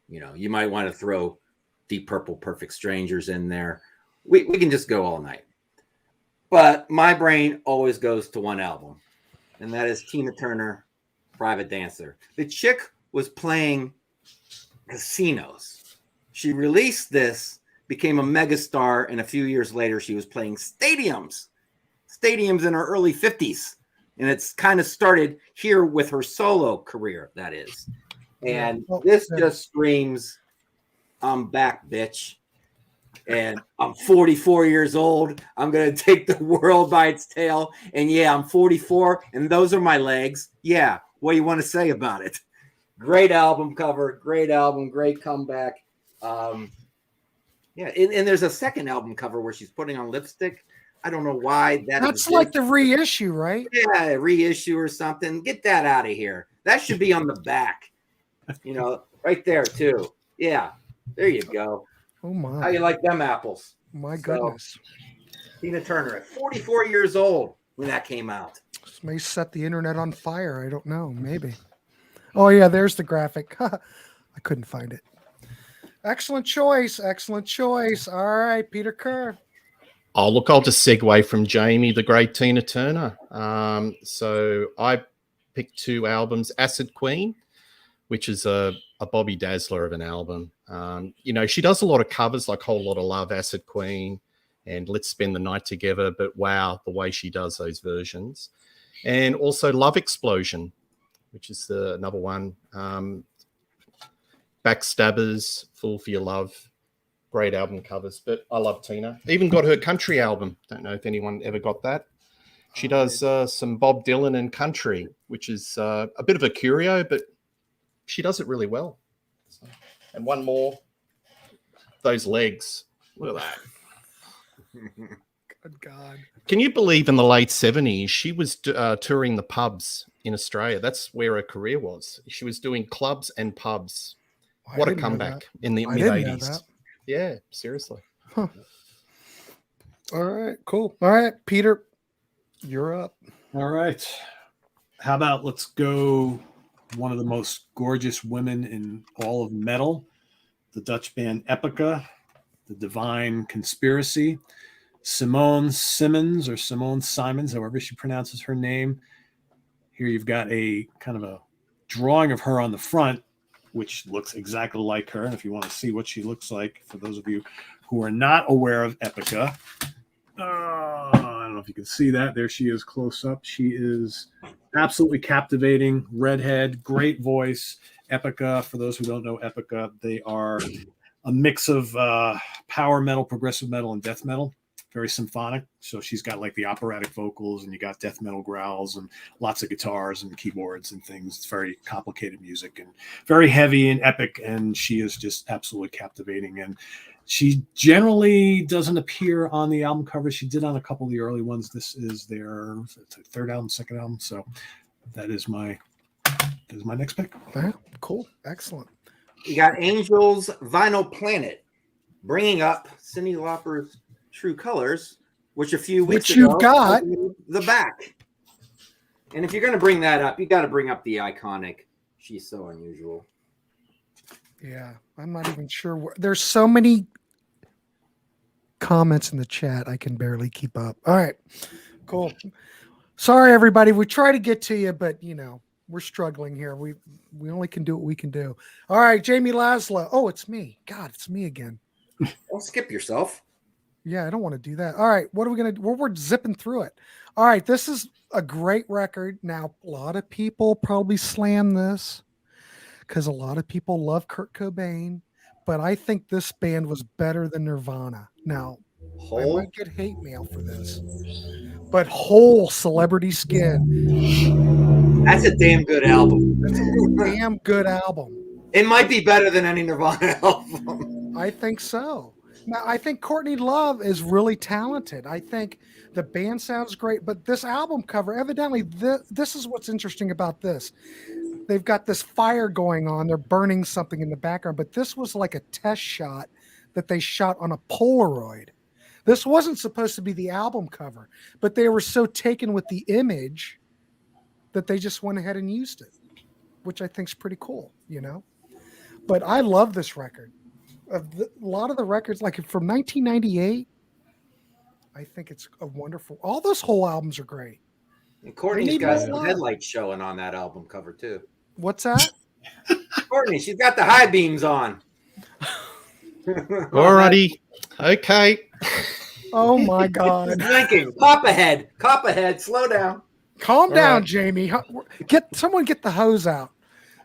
Speaker 3: You might want to throw Deep Purple, Perfect Strangers in there. We can just go all night. But my brain always goes to one album, and that is Tina Turner, Private Dancer. The chick was playing casinos. She released this, became a megastar, and a few years later, she was playing stadiums in her early 50s. And it's kind of started here with her solo career, that is. And this just screams, I'm back, bitch. And I'm 44 years old. I'm going to take the world by its tail. And yeah, I'm 44, and those are my legs. Yeah, what do you want to say about it? Great album cover, great album, great comeback. And there's a second album cover where she's putting on lipstick. I don't know why
Speaker 1: that's like the reissue, right?
Speaker 3: Yeah, reissue or something. Get that out of here. That should be on the back. Right there too. Yeah, there you go.
Speaker 1: Oh my!
Speaker 3: How you like them apples?
Speaker 1: My goodness.
Speaker 3: Tina Turner at 44 years old when that came out.
Speaker 1: This may set the internet on fire. I don't know. Maybe. Oh yeah, there's the graphic. I couldn't find it. Excellent choice. Excellent choice. All right, Peter Kerr.
Speaker 4: Oh, look, I'll just segue from Jamie, the great Tina Turner. So I picked 2 albums, Acid Queen, which is a Bobby Dazzler of an album. She does a lot of covers like Whole Lot of Love, Acid Queen, and Let's Spend the Night Together. But wow, the way she does those versions. And also Love Explosion, which is another one. Backstabbers, Fool for Your Love. Great album covers, but I love Tina. Even got her country album. Don't know if anyone ever got that. She does some Bob Dylan and country, which is a bit of a curio, but she does it really well. So, and one more, those legs. Look at that.
Speaker 1: Good God.
Speaker 4: Can you believe in the late 70s, she was touring the pubs in Australia? That's where her career was. She was doing clubs and pubs. What a comeback in the mid-80s. Yeah, seriously.
Speaker 1: Huh. All right, cool. All right, Peter, you're up.
Speaker 2: All right. How about let's go one of the most gorgeous women in all of metal, the Dutch band Epica, the Divine Conspiracy, Simone Simons, however she pronounces her name. Here you've got a kind of a drawing of her on the front, which looks exactly like her. And if you want to see what she looks like, for those of you who are not aware of Epica, I don't know if you can see that. There she is close up. She is absolutely captivating. Redhead, great voice. Epica, for those who don't know Epica, they are a mix of power metal, progressive metal, and death metal. Very symphonic. So she's got like the operatic vocals, and you got death metal growls and lots of guitars and keyboards and things. It's very complicated music and very heavy and epic. And she is just absolutely captivating. And she generally doesn't appear on the album cover. She did on a couple of the early ones. This is their third album, second album. So that is my next pick.
Speaker 1: Yeah, cool. Excellent.
Speaker 3: You got Angels Vinyl Planet bringing up Cyndi Lauper's True Colors, which a few weeks ago
Speaker 1: you've got
Speaker 3: the back. And if you're going to bring that up, you got to bring up the iconic She's So Unusual.
Speaker 1: Yeah, I'm not even sure. There's so many comments in the chat, I can barely keep up. All right, cool. Sorry, everybody. We try to get to you, but we're struggling here. We only can do what we can do. All right, Jamie Laszlo. Oh, it's me. God, it's me again.
Speaker 3: Don't skip yourself.
Speaker 1: Yeah, I don't want to do that. All right, what are we gonna do? We're zipping through it. All right, this is a great record. Now, a lot of people probably slam this because a lot of people love Kurt Cobain, but I think this band was better than Nirvana. Now, I might get hate mail for this, but Whole Celebrity Skin.
Speaker 3: That's a damn good album.
Speaker 1: That's a damn good album.
Speaker 3: It might be better than any Nirvana album.
Speaker 1: I think so. Now, I think Courtney Love is really talented. I think the band sounds great, but this album cover, evidently, this is what's interesting about this. They've got this fire going on. They're burning something in the background, but this was like a test shot that they shot on a Polaroid. This wasn't supposed to be the album cover, but they were so taken with the image that they just went ahead and used it, which I think is pretty cool, But I love this record. A lot of the records, like from 1998, I think it's a wonderful. All those whole albums are great.
Speaker 3: And Courtney's got some headlights showing on that album cover too.
Speaker 1: What's that?
Speaker 3: Courtney, she's got the high beams on.
Speaker 4: Alrighty, okay.
Speaker 1: Oh my God!
Speaker 3: Blinking. Cop ahead. Slow down.
Speaker 1: Calm down, Jamie. Someone get the hose out.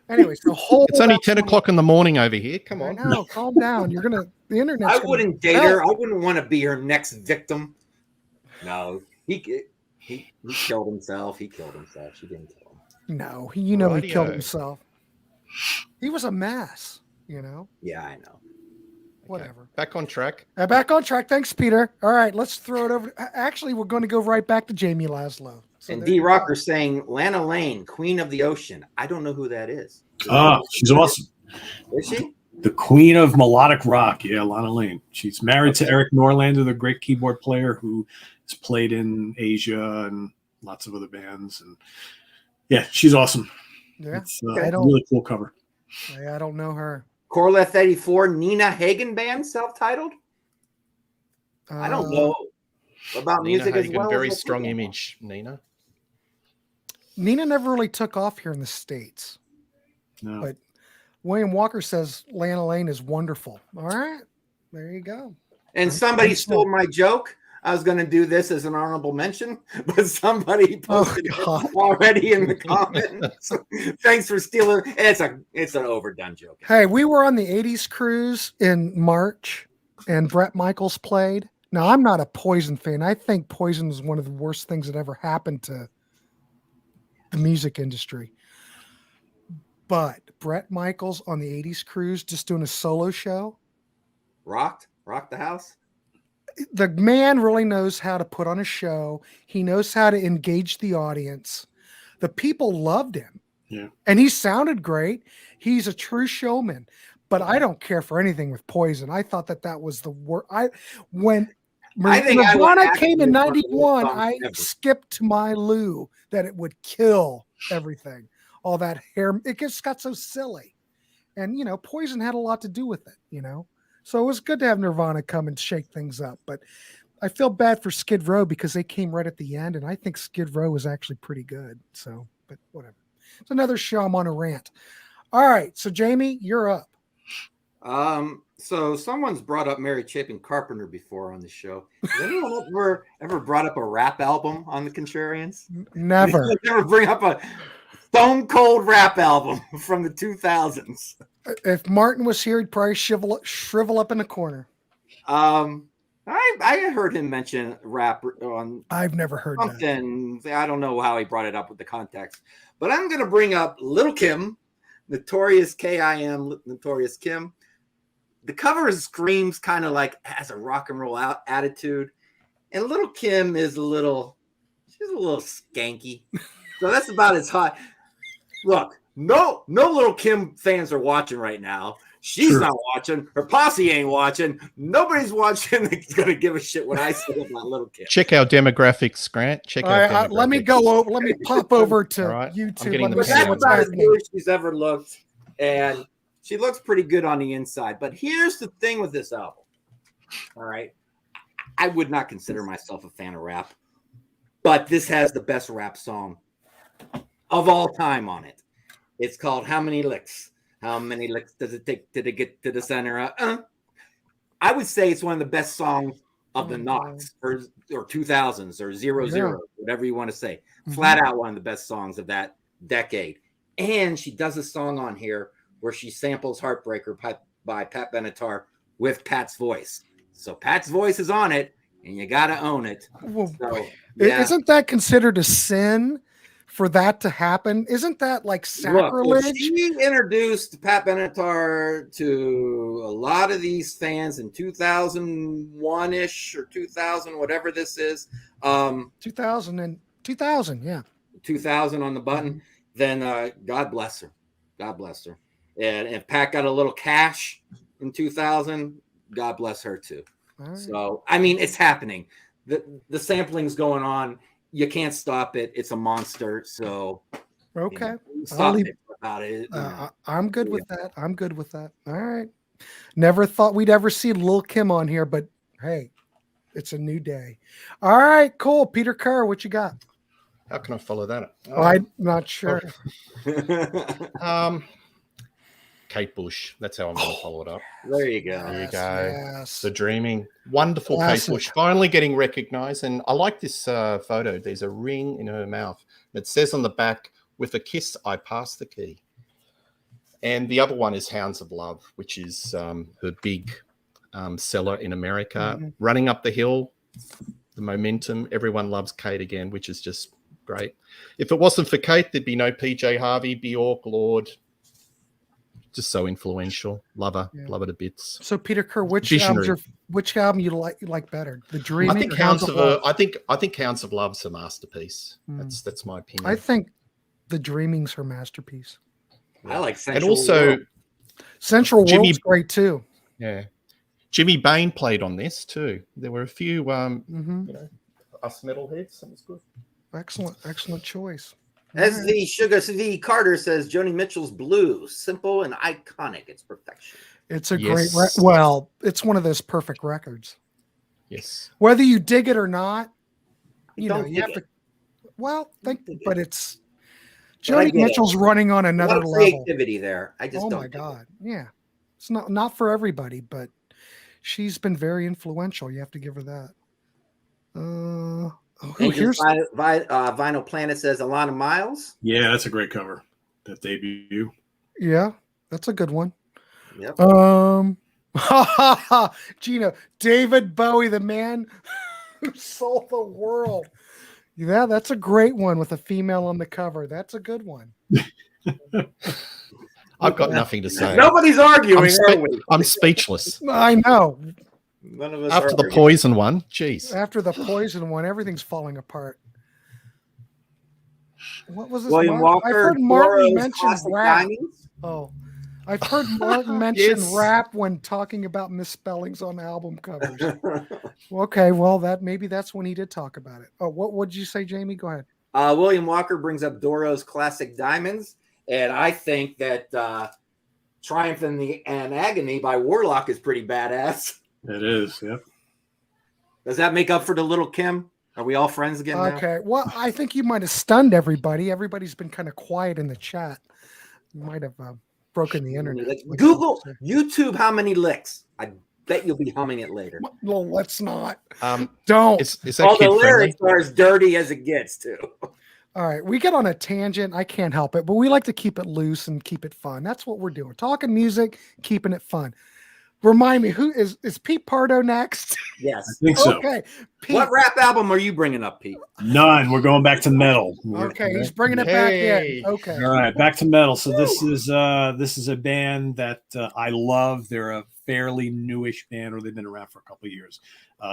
Speaker 1: Anyway, so
Speaker 4: it's only 10 o'clock in the morning over here. Come on.
Speaker 1: No, calm down. The internet.
Speaker 3: I wouldn't date her. I wouldn't want to be her next victim. No, he killed himself. She didn't kill him.
Speaker 1: No, he killed himself. He was a mess,
Speaker 3: Yeah, I know.
Speaker 1: Whatever.
Speaker 4: Okay. Back on track.
Speaker 1: Back on track. Thanks, Peter. All right, let's throw it over. Actually, we're going to go right back to Jamie Laszlo. So
Speaker 3: and D Rocker saying Lana Lane, Queen of the Ocean. I don't know who that is.
Speaker 2: She's awesome.
Speaker 3: Is she?
Speaker 2: The Queen of Melodic Rock. Yeah, Lana Lane. She's married to Eric Norlander, the great keyboard player who has played in Asia and lots of other bands. And yeah, she's awesome.
Speaker 1: Yeah,
Speaker 2: it's a really cool cover.
Speaker 1: I don't know her.
Speaker 3: Corleth 84, Nina Hagen band, self-titled. I don't know about
Speaker 4: Nina
Speaker 3: music
Speaker 4: Hagen,
Speaker 3: as well.
Speaker 4: Very strong image, Nina.
Speaker 1: Nina never really took off here in the States.
Speaker 2: No.
Speaker 1: But William Walker says Lana Lane is wonderful. All right. There you go.
Speaker 3: And somebody stole my joke. I was going to do this as an honorable mention, but somebody posted it already in the comments. Thanks for stealing. It's an overdone joke.
Speaker 1: Hey, we were on the 80s cruise in March, and Bret Michaels played. Now, I'm not a Poison fan. I think Poison is one of the worst things that ever happened to the music industry. But Bret Michaels on the 80s cruise, just doing a solo show.
Speaker 3: Rocked the house.
Speaker 1: The man really knows how to put on a show. He knows how to engage the audience. The people loved him.
Speaker 2: Yeah.
Speaker 1: And he sounded great. He's a true showman. But I don't care for anything with Poison. I thought that was the worst. When Nirvana came in 91, I skipped to my Lou that it would kill everything. All that hair, it just got so silly. And, Poison had a lot to do with it, So it was good to have Nirvana come and shake things up. But I feel bad for Skid Row because they came right at the end, and I think Skid Row was actually pretty good. So, but whatever. It's another show. I'm on a rant. All right. So, Jamie, you're up.
Speaker 3: So someone's brought up Mary Chapin Carpenter before on the show. Has anyone ever brought up a rap album on the Contrarians?
Speaker 1: Never.
Speaker 3: Never bring up a Stone Cold rap album from the 2000s.
Speaker 1: If Martin was here, he'd probably shrivel up in the corner.
Speaker 3: I heard him mention rap on.
Speaker 1: I've never heard
Speaker 3: something. I don't know how he brought it up with the context, but I'm going to bring up Little Kim, Notorious K.I.M. Notorious Kim. The cover screams kind of like has a rock and roll attitude, and Little Kim is she's a little skanky. So that's about as hot. Look, no Little Kim fans are watching right now. She's not watching. Her posse ain't watching. Nobody's watching. That's going to give a shit what I say about Little Kim.
Speaker 4: Check our demographics, Grant.
Speaker 1: Let me go over. Let me pop over to YouTube. Let me see
Speaker 3: that's
Speaker 1: what's
Speaker 3: about
Speaker 1: happening.
Speaker 3: as good as she's ever looked, and she looks pretty good on the inside. But here's the thing with this album. All right, I would not consider myself a fan of rap. But this has the best rap song of all time on it. It's called How Many Licks? How many licks does it take to get to the center? I would say it's one of the best songs of the noughts or 2000s or 00, whatever you want to say. Flat out one of the best songs of that decade. And she does a song on here where she samples Heartbreaker by Pat Benatar with Pat's voice. So Pat's voice is on it, and you got to own it.
Speaker 1: Well,
Speaker 3: so,
Speaker 1: Isn't that considered a sin for that to happen? Isn't that like sacrilege?
Speaker 3: Look, she introduced Pat Benatar to a lot of these fans in 2001-ish or 2000, whatever this is.
Speaker 1: 2000, yeah.
Speaker 3: 2000 on the button. Then God bless her. God bless her. And if Pat got a little cash in 2000, God bless her too. Right. So, I mean, it's happening. The sampling's going on. You can't stop it. It's a monster. So,
Speaker 1: okay.
Speaker 3: Stop it about it.
Speaker 1: I'm good with that. I'm good with that. All right. Never thought we'd ever see Lil' Kim on here, but hey, it's a new day. All right, cool. Peter Kerr, what you got?
Speaker 4: How can I follow that up?
Speaker 1: I'm not sure.
Speaker 4: Kate Bush. That's how I'm going to follow it up.
Speaker 3: There you go.
Speaker 4: There you go.
Speaker 1: Yes.
Speaker 4: The Dreaming. Wonderful
Speaker 1: Classic.
Speaker 4: Kate Bush. Finally getting recognized. And I like this photo. There's a ring in her mouth. It says on the back, with a kiss, I pass the key. And the other one is Hounds of Love, which is her big seller in America. Running Up the Hill, the momentum. Everyone loves Kate again, which is just great. If it wasn't for Kate, there'd be no PJ Harvey, Bjork, Lord. Just so influential. Love her to bits.
Speaker 1: So Peter Kerr, which album you like better? The Dreaming.
Speaker 4: I think Hounds of Love. I think Hounds of Love's a masterpiece. That's my opinion.
Speaker 1: I think The Dreaming's her masterpiece.
Speaker 3: I like Central
Speaker 4: and also
Speaker 3: World.
Speaker 1: Central World's great too.
Speaker 4: Yeah, Jimmy Bain played on this too. There were a few, us metalheads. That was good.
Speaker 1: Excellent choice.
Speaker 3: As the Sugar V Carter says, Joni Mitchell's Blue, simple and iconic. It's perfection.
Speaker 1: It's a great. It's one of those perfect records.
Speaker 4: Yes.
Speaker 1: Whether you dig it or not, you have to. Well, but it's Joni Mitchell's running on another level.
Speaker 3: Creativity there. I just. Oh my
Speaker 1: God! Yeah, it's not for everybody, but she's been very influential. You have to give her that.
Speaker 3: Here's Vinyl Planet says Alana Miles.
Speaker 2: Yeah, that's a great cover. That debut.
Speaker 1: Yeah, that's a good one.
Speaker 3: Yep.
Speaker 1: Gino, David Bowie, the man who sold the world. Yeah, that's a great one with a female on the cover. That's a good one.
Speaker 4: I've got nothing to say.
Speaker 3: Nobody's arguing, are we?
Speaker 4: I'm speechless.
Speaker 1: I know.
Speaker 3: None of us
Speaker 4: after the Poison one, jeez.
Speaker 1: After the Poison one, everything's falling apart. What was this?
Speaker 3: William Walker.
Speaker 1: I've heard Martin mention rap.
Speaker 3: Diamonds?
Speaker 1: Oh, I've heard Martin mention rap when talking about misspellings on album covers. Okay, well maybe that's when he did talk about it. Oh, what did you say, Jamie? Go ahead.
Speaker 3: William Walker brings up Doro's classic Diamonds, and I think that Triumph and Agony by Warlock is pretty badass.
Speaker 2: It is, yep.
Speaker 3: Does that make up for the Little Kim? Are we all friends again now?
Speaker 1: Okay. Well, I think you might have stunned everybody. Everybody's been kind of quiet in the chat. You might have broken the internet.
Speaker 3: Google, YouTube, How Many Licks? I bet you'll be humming it later.
Speaker 1: Well, let's not. Don't.
Speaker 4: Is that
Speaker 3: all the
Speaker 4: kid-friendly?
Speaker 3: lyrics are as dirty as it gets, too.
Speaker 1: All right, we get on a tangent. I can't help it, but we like to keep it loose and keep it fun. That's what we're doing. Talking music, keeping it fun. Remind me, who is Pete Pardo next?
Speaker 3: Yes.
Speaker 2: I think so.
Speaker 1: Okay. Pete.
Speaker 3: What rap album are you bringing up, Pete?
Speaker 2: None. We're going back to metal.
Speaker 1: Okay, he's bringing it back in. Okay.
Speaker 2: All right, back to metal. So this is a band that I love. They're a fairly newish band, or they've been around for a couple of years.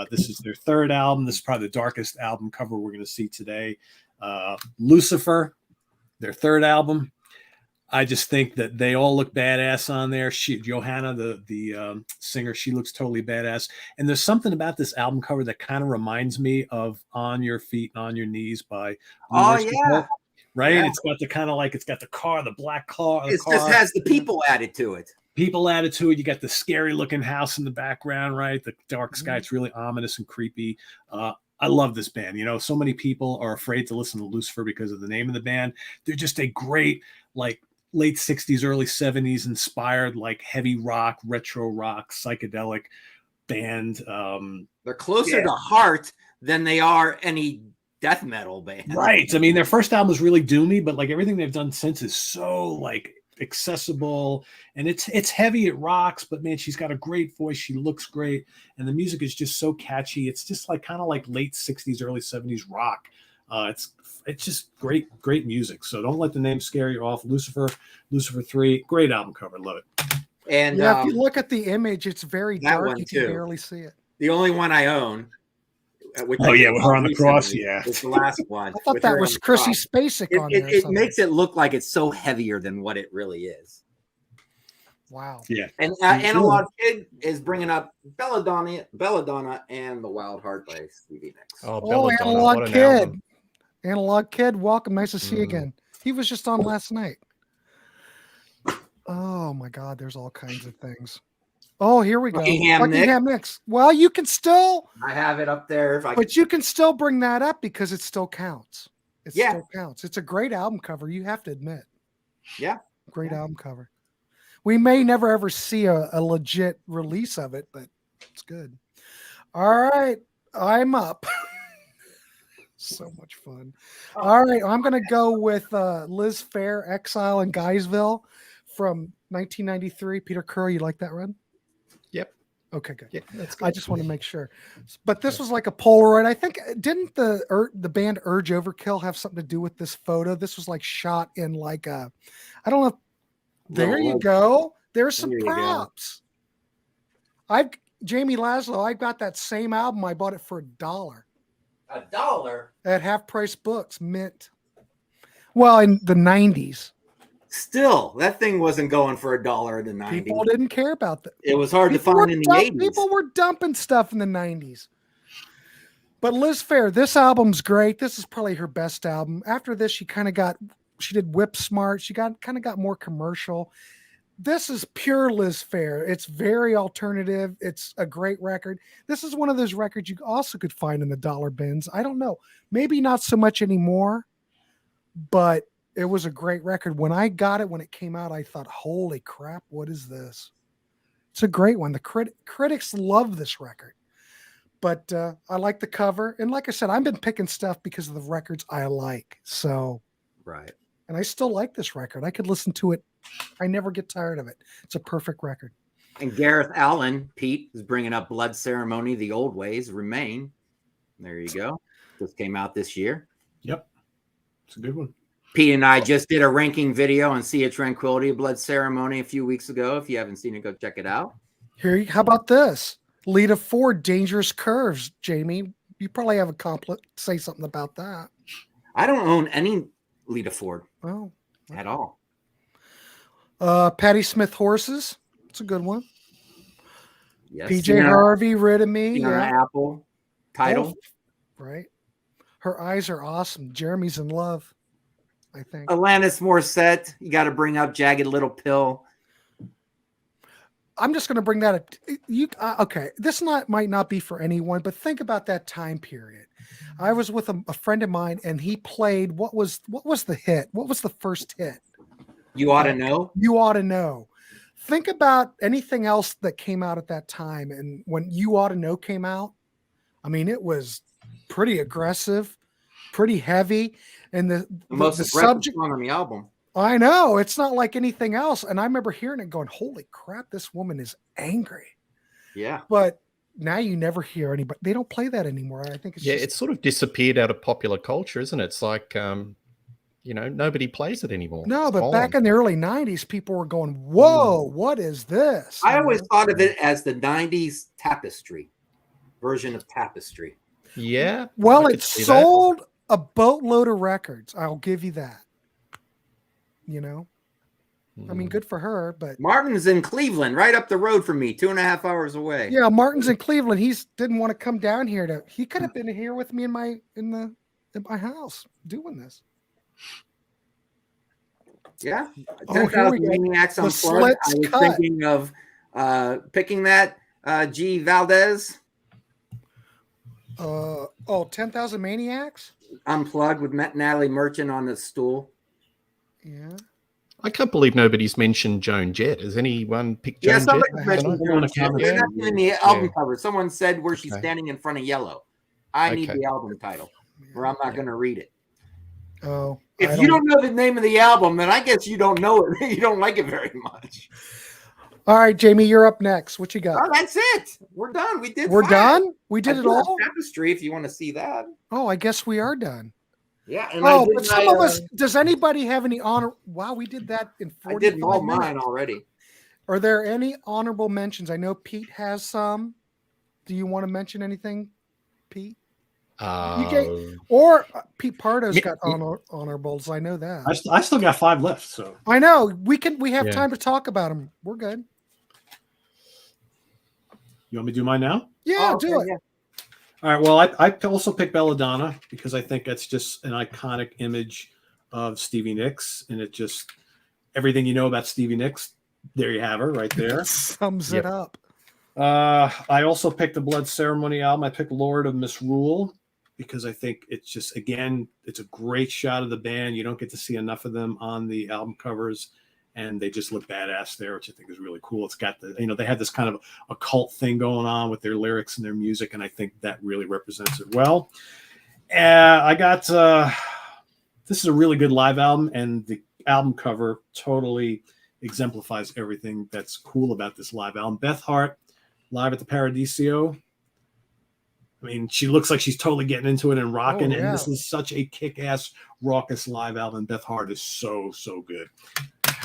Speaker 2: This is their third album. This is probably the darkest album cover we're going to see today. Lucifer, their third album. I just think that they all look badass on there. Johanna, the singer, she looks totally badass. And there's something about this album cover that kind of reminds me of On Your Feet and On Your Knees by
Speaker 3: Yeah.
Speaker 2: Right?
Speaker 3: Yeah.
Speaker 2: It's got the kind of like, it's got the car, the black car.
Speaker 3: It just has the people added to it.
Speaker 2: People added to it. You got the scary looking house in the background, right? The dark sky. It's really ominous and creepy. I love this band. You know, so many people are afraid to listen to Lucifer because of the name of the band. They're just a great, like, late 60s, early 70s inspired, like, heavy rock, retro rock, psychedelic band.
Speaker 3: They're closer to Heart than they are any death metal band.
Speaker 2: Right. I mean, their first album was really doomy, but like everything they've done since is so like accessible, and it's heavy, it rocks, but man, she's got a great voice, she looks great, and the music is just so catchy. It's just like kind of like late 60s, early 70s rock. It's just great music. So don't let the name scare you off. Lucifer 3, great album cover, love it.
Speaker 3: And
Speaker 1: yeah, if you look at the image, it's very dark. You can
Speaker 3: too.
Speaker 1: barely see it.
Speaker 3: The only one I own.
Speaker 2: With her on the cross, yeah.
Speaker 3: It's the last one.
Speaker 1: I thought that was Chrissy Spacek on there.
Speaker 3: It makes it look like it's so heavier than what it really is.
Speaker 1: Wow.
Speaker 2: Yeah.
Speaker 3: And Analog Kid is bringing up Belladonna and the Wild Heart by Stevie Nicks.
Speaker 4: Oh,
Speaker 1: Analog Kid. Analog Kid, welcome. Nice to see you again. He was just on last night. Oh my God, there's all kinds of things. Oh, here we go. Buckingham Nicks. Well, you can still.
Speaker 3: I have it up there.
Speaker 1: But you can still bring that up because it still counts. It still counts. It's a great album cover. You have to admit.
Speaker 3: Yeah.
Speaker 1: Great album cover. We may never ever see a legit release of it, but it's good. All right. I'm up. So much fun. All right. I'm going to go with Liz Phair, Exile in Guysville from 1993. Peter Kerr, you like that run?
Speaker 4: Yep.
Speaker 1: Okay, good.
Speaker 4: Yeah, that's good.
Speaker 1: I just want to make sure. But this was like a Polaroid. I think didn't the band Urge Overkill have something to do with this photo? This was like shot in like a, I don't know. There you go. There's some props. Jamie Laszlo, I got that same album. I bought it for $1.
Speaker 3: $1
Speaker 1: at Half Price Books, mint. Well, in the 90s.
Speaker 3: Still, that thing wasn't going for $1 in the 90s.
Speaker 1: People didn't care about that.
Speaker 3: It was hard to find in the 80s.
Speaker 1: People were dumping stuff in the 90s. But Liz Phair, this album's great. This is probably her best album. After this, she did Whip Smart. She kind of got more commercial. This is pure Liz Phair. It's very alternative. It's a great record. This is one of those records you also could find in the dollar bins. I don't know. Maybe not so much anymore, but it was a great record. When I got it, when it came out, I thought, holy crap, what is this? It's a great one. The critics love this record. But I like the cover. And like I said, I've been picking stuff because of the records I like. So,
Speaker 3: right.
Speaker 1: And I still like this record. I could listen to it. I never get tired of it. It's a perfect record.
Speaker 3: And Gareth Allen, Pete, is bringing up Blood Ceremony, The Old Ways Remain. There you go. This came out this year.
Speaker 2: Yep. It's a good one.
Speaker 3: Pete and I just did a ranking video on Sea of Tranquility, Blood Ceremony a few weeks ago. If you haven't seen it, go check it out.
Speaker 1: How about this? Lita Ford, Dangerous Curves. Jamie, you probably have say something about that.
Speaker 3: I don't own any Lita Ford.
Speaker 1: Oh.
Speaker 3: At all.
Speaker 1: Patti Smith Horses. It's a good one.
Speaker 3: Yes.
Speaker 1: PJ Harvey, Rid of Me.
Speaker 3: Apple title.
Speaker 1: Right. Her eyes are awesome. Jeremy's in love, I think.
Speaker 3: Alanis Morissette. You got to bring up Jagged Little Pill.
Speaker 1: I'm just going to bring that up. Okay. This might not be for anyone, but think about that time period. I was with a friend of mine, and he played. What was the hit? What was the first hit?
Speaker 3: You Ought to Know.
Speaker 1: You Ought to Know. Think about anything else that came out at that time, and when You Ought to Know came out, I mean, it was pretty aggressive, pretty heavy, and the
Speaker 3: most aggressive song on the album.
Speaker 1: I know, it's not like anything else, and I remember hearing it, going, "Holy crap, this woman is angry."
Speaker 3: Yeah,
Speaker 1: but now you never hear anybody. They don't play that anymore. I think
Speaker 4: it's sort of disappeared out of popular culture, isn't it? It's like nobody plays it anymore.
Speaker 1: No, but back in the early 90s, people were going, "Whoa, what is this?"
Speaker 3: I always thought of it as the 90s Tapestry version of Tapestry.
Speaker 4: Yeah.
Speaker 1: Well, it sold a boatload of records. I'll give you that. I mean, good for her, but
Speaker 3: Martin's in Cleveland, right up the road from me, 2.5 hours away.
Speaker 1: Yeah, Martin's in Cleveland. He didn't want to come down here he could have been here with me in my house doing this.
Speaker 3: Yeah. 10,000 Maniacs Unplugged. I was thinking of picking that G. Valdez.
Speaker 1: 10,000 Maniacs?
Speaker 3: Unplugged with Natalie Merchant on the stool.
Speaker 1: Yeah.
Speaker 4: I can't believe nobody's mentioned Joan Jett. Has anyone picked
Speaker 3: Yeah,
Speaker 4: Joan
Speaker 3: somebody
Speaker 4: Jett?
Speaker 3: mentioned
Speaker 2: Joan
Speaker 3: Joan
Speaker 2: Jett.
Speaker 3: Jett.
Speaker 4: Yeah.
Speaker 3: They're not giving the album
Speaker 4: Yeah.
Speaker 3: cover. Someone said where she's
Speaker 4: Okay.
Speaker 3: standing in front of yellow. I need
Speaker 4: Okay.
Speaker 3: the album title, or I'm not going to read it.
Speaker 1: Oh.
Speaker 3: If you don't know the name of the album, then I guess you don't know it. You don't like it very much.
Speaker 1: All right, Jamie, you're up next. What you got?
Speaker 3: Oh, that's it. We're done. We did.
Speaker 1: We're
Speaker 3: 5.
Speaker 1: done? We
Speaker 3: I
Speaker 1: did it
Speaker 3: do have
Speaker 1: all?
Speaker 3: Tapestry, if you want to see that.
Speaker 1: Oh, I guess we are done.
Speaker 3: Yeah. And
Speaker 1: Oh, but some of us, does anybody have any honor? Wow, we did that in 45
Speaker 3: I did all
Speaker 1: minutes.
Speaker 3: mine already.
Speaker 1: Are there any honorable mentions? I know Pete has some. Do you want to mention anything, Pete? Or Pete Pardo's got honorables. I know that.
Speaker 2: I still got 5 left. So
Speaker 1: I know we have time to talk about them. We're good.
Speaker 2: you want me to do mine now?
Speaker 1: Yeah, do it.
Speaker 3: Yeah.
Speaker 2: All right. Well, I also picked Belladonna because I think that's just an iconic image of Stevie Nicks, and it just everything you know about Stevie Nicks. There you have her, right there.
Speaker 1: Sums it up.
Speaker 2: I also picked the Blood Ceremony album. I picked Lord of Misrule because I think it's just it's a great shot of the band. You don't get to see enough of them on the album covers, and they just look badass there, which I think is really cool. It's got they had this kind of occult thing going on with their lyrics and their music, and I think that really represents it well. I got this is a really good live album, and the album cover totally exemplifies everything that's cool about this live album. Beth Hart, live at the Paradiso. I mean, she looks like she's totally getting into it and rocking.
Speaker 1: Oh, yeah.
Speaker 2: And this is such a kick-ass, raucous live album. Beth Hart is so good.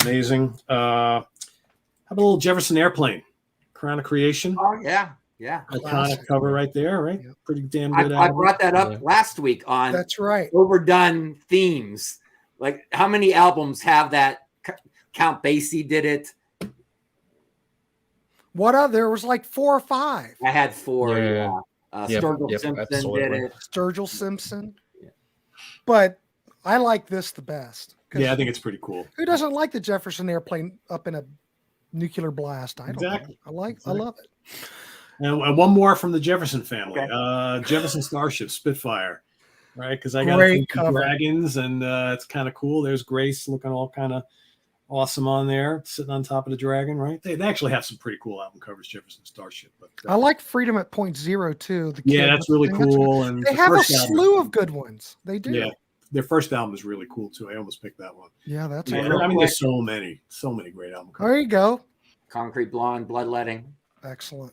Speaker 2: Amazing. How about a little Jefferson Airplane? Crown of Creation.
Speaker 3: Oh, yeah. Yeah.
Speaker 2: Iconic cover right there, right?
Speaker 1: Yep.
Speaker 2: Pretty damn good
Speaker 3: I
Speaker 2: album.
Speaker 3: brought that up last week on
Speaker 1: That's right.
Speaker 3: overdone themes. Like, how many albums have that? Count Basie did it.
Speaker 1: What other? There was like 4 or 5.
Speaker 3: I had 4.
Speaker 4: Yeah.
Speaker 3: Sturgill Simpson
Speaker 4: absolutely.
Speaker 3: did it.
Speaker 1: Sturgill Simpson.
Speaker 3: Yeah.
Speaker 1: But I like this the best.
Speaker 2: Yeah, I think it's pretty cool.
Speaker 1: Who doesn't like the Jefferson Airplane up in a nuclear blast? I don't
Speaker 2: Exactly.
Speaker 1: know. I love it.
Speaker 2: And one more from the Jefferson family.
Speaker 3: Okay.
Speaker 2: Jefferson Starship, Spitfire. Right? Because I got
Speaker 1: Great cover.
Speaker 2: dragons, and it's kind of cool. There's Grace looking all kind of awesome on there, sitting on top of the dragon, right? They actually have some pretty cool album covers, Jefferson Starship. But
Speaker 1: I like Freedom at Point Zero too.
Speaker 2: yeah, that's really cool. And
Speaker 1: they have a slew of good ones. They do.
Speaker 2: Yeah, their first album is really cool too. I almost picked that one.
Speaker 1: Yeah, that's.
Speaker 2: Yeah,
Speaker 1: right.
Speaker 2: I mean, there's so many great album covers.
Speaker 1: There you go.
Speaker 3: Concrete Blonde, Bloodletting.
Speaker 1: Excellent.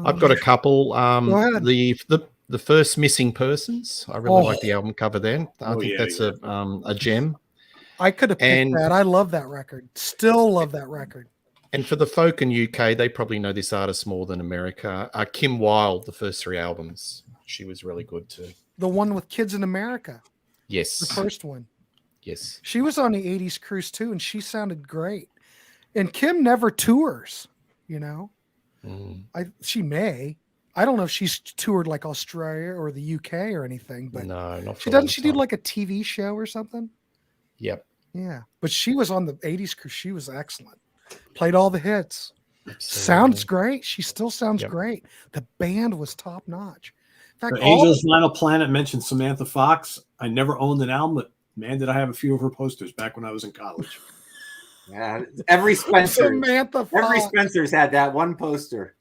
Speaker 4: I've got a couple.
Speaker 1: Go ahead.
Speaker 4: The first Missing Persons. I really like the album cover then. I think that's a gem.
Speaker 1: I could have picked that. I love that record. Still love that record.
Speaker 4: And for the folk in UK, they probably know this artist more than America. Kim Wilde, the first 3 albums, she was really good too.
Speaker 1: The one with Kids in America.
Speaker 4: Yes.
Speaker 1: The first one.
Speaker 4: Yes.
Speaker 1: She was on the 80s cruise too, and she sounded great. And Kim never tours, you know. She may. I don't know if she's toured like Australia or the UK or anything, but
Speaker 4: no, not
Speaker 1: she doesn't. She did like a TV show or something.
Speaker 4: Yep.
Speaker 1: Yeah, but she was on the 80s cruise. She was excellent. Played all the hits.
Speaker 4: Absolutely.
Speaker 1: Sounds great. She still sounds great. The band was top notch. In fact,
Speaker 2: Angels Vinyl Planet mentioned Samantha Fox. I never owned an album, but man, did I have a few of her posters back when I was in college.
Speaker 3: Yeah, every Spencer.
Speaker 1: Samantha Fox.
Speaker 3: Every Spencer's had that one poster.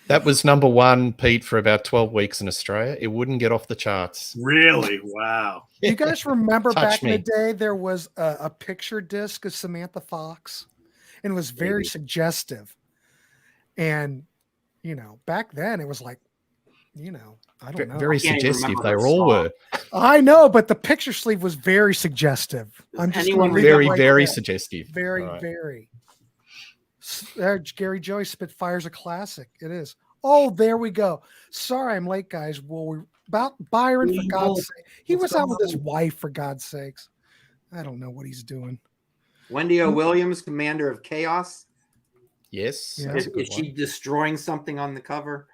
Speaker 4: That was number 1, Pete, for about 12 weeks in Australia. It wouldn't get off the charts.
Speaker 2: Really? Wow.
Speaker 1: You guys remember
Speaker 4: Touch
Speaker 1: back
Speaker 4: me.
Speaker 1: in the day, there was a picture disc of Samantha Fox, and it was very suggestive. And, you know, back then it was like, you know, I don't know.
Speaker 4: Very
Speaker 3: I can't even
Speaker 4: suggestive.
Speaker 3: remember
Speaker 4: They
Speaker 3: the
Speaker 4: all
Speaker 3: song.
Speaker 4: were.
Speaker 1: I know, but the picture sleeve was very suggestive. I'm just
Speaker 3: anyone
Speaker 1: gonna leave it
Speaker 4: Very,
Speaker 1: right
Speaker 4: very
Speaker 1: there.
Speaker 4: suggestive.
Speaker 1: Very,
Speaker 4: Right.
Speaker 1: very. Gary Joyce, Spitfire's a classic. It is. Oh, there we go. Sorry, I'm late, guys. Well, we're about Byron, for God's sake. He was out with his wife, for God's sakes. I don't know what he's doing.
Speaker 3: Wendy O. Williams, Commander of Chaos.
Speaker 4: Yes.
Speaker 1: Yeah.
Speaker 4: That's a good
Speaker 3: Is she
Speaker 4: one.
Speaker 3: destroying something on the cover?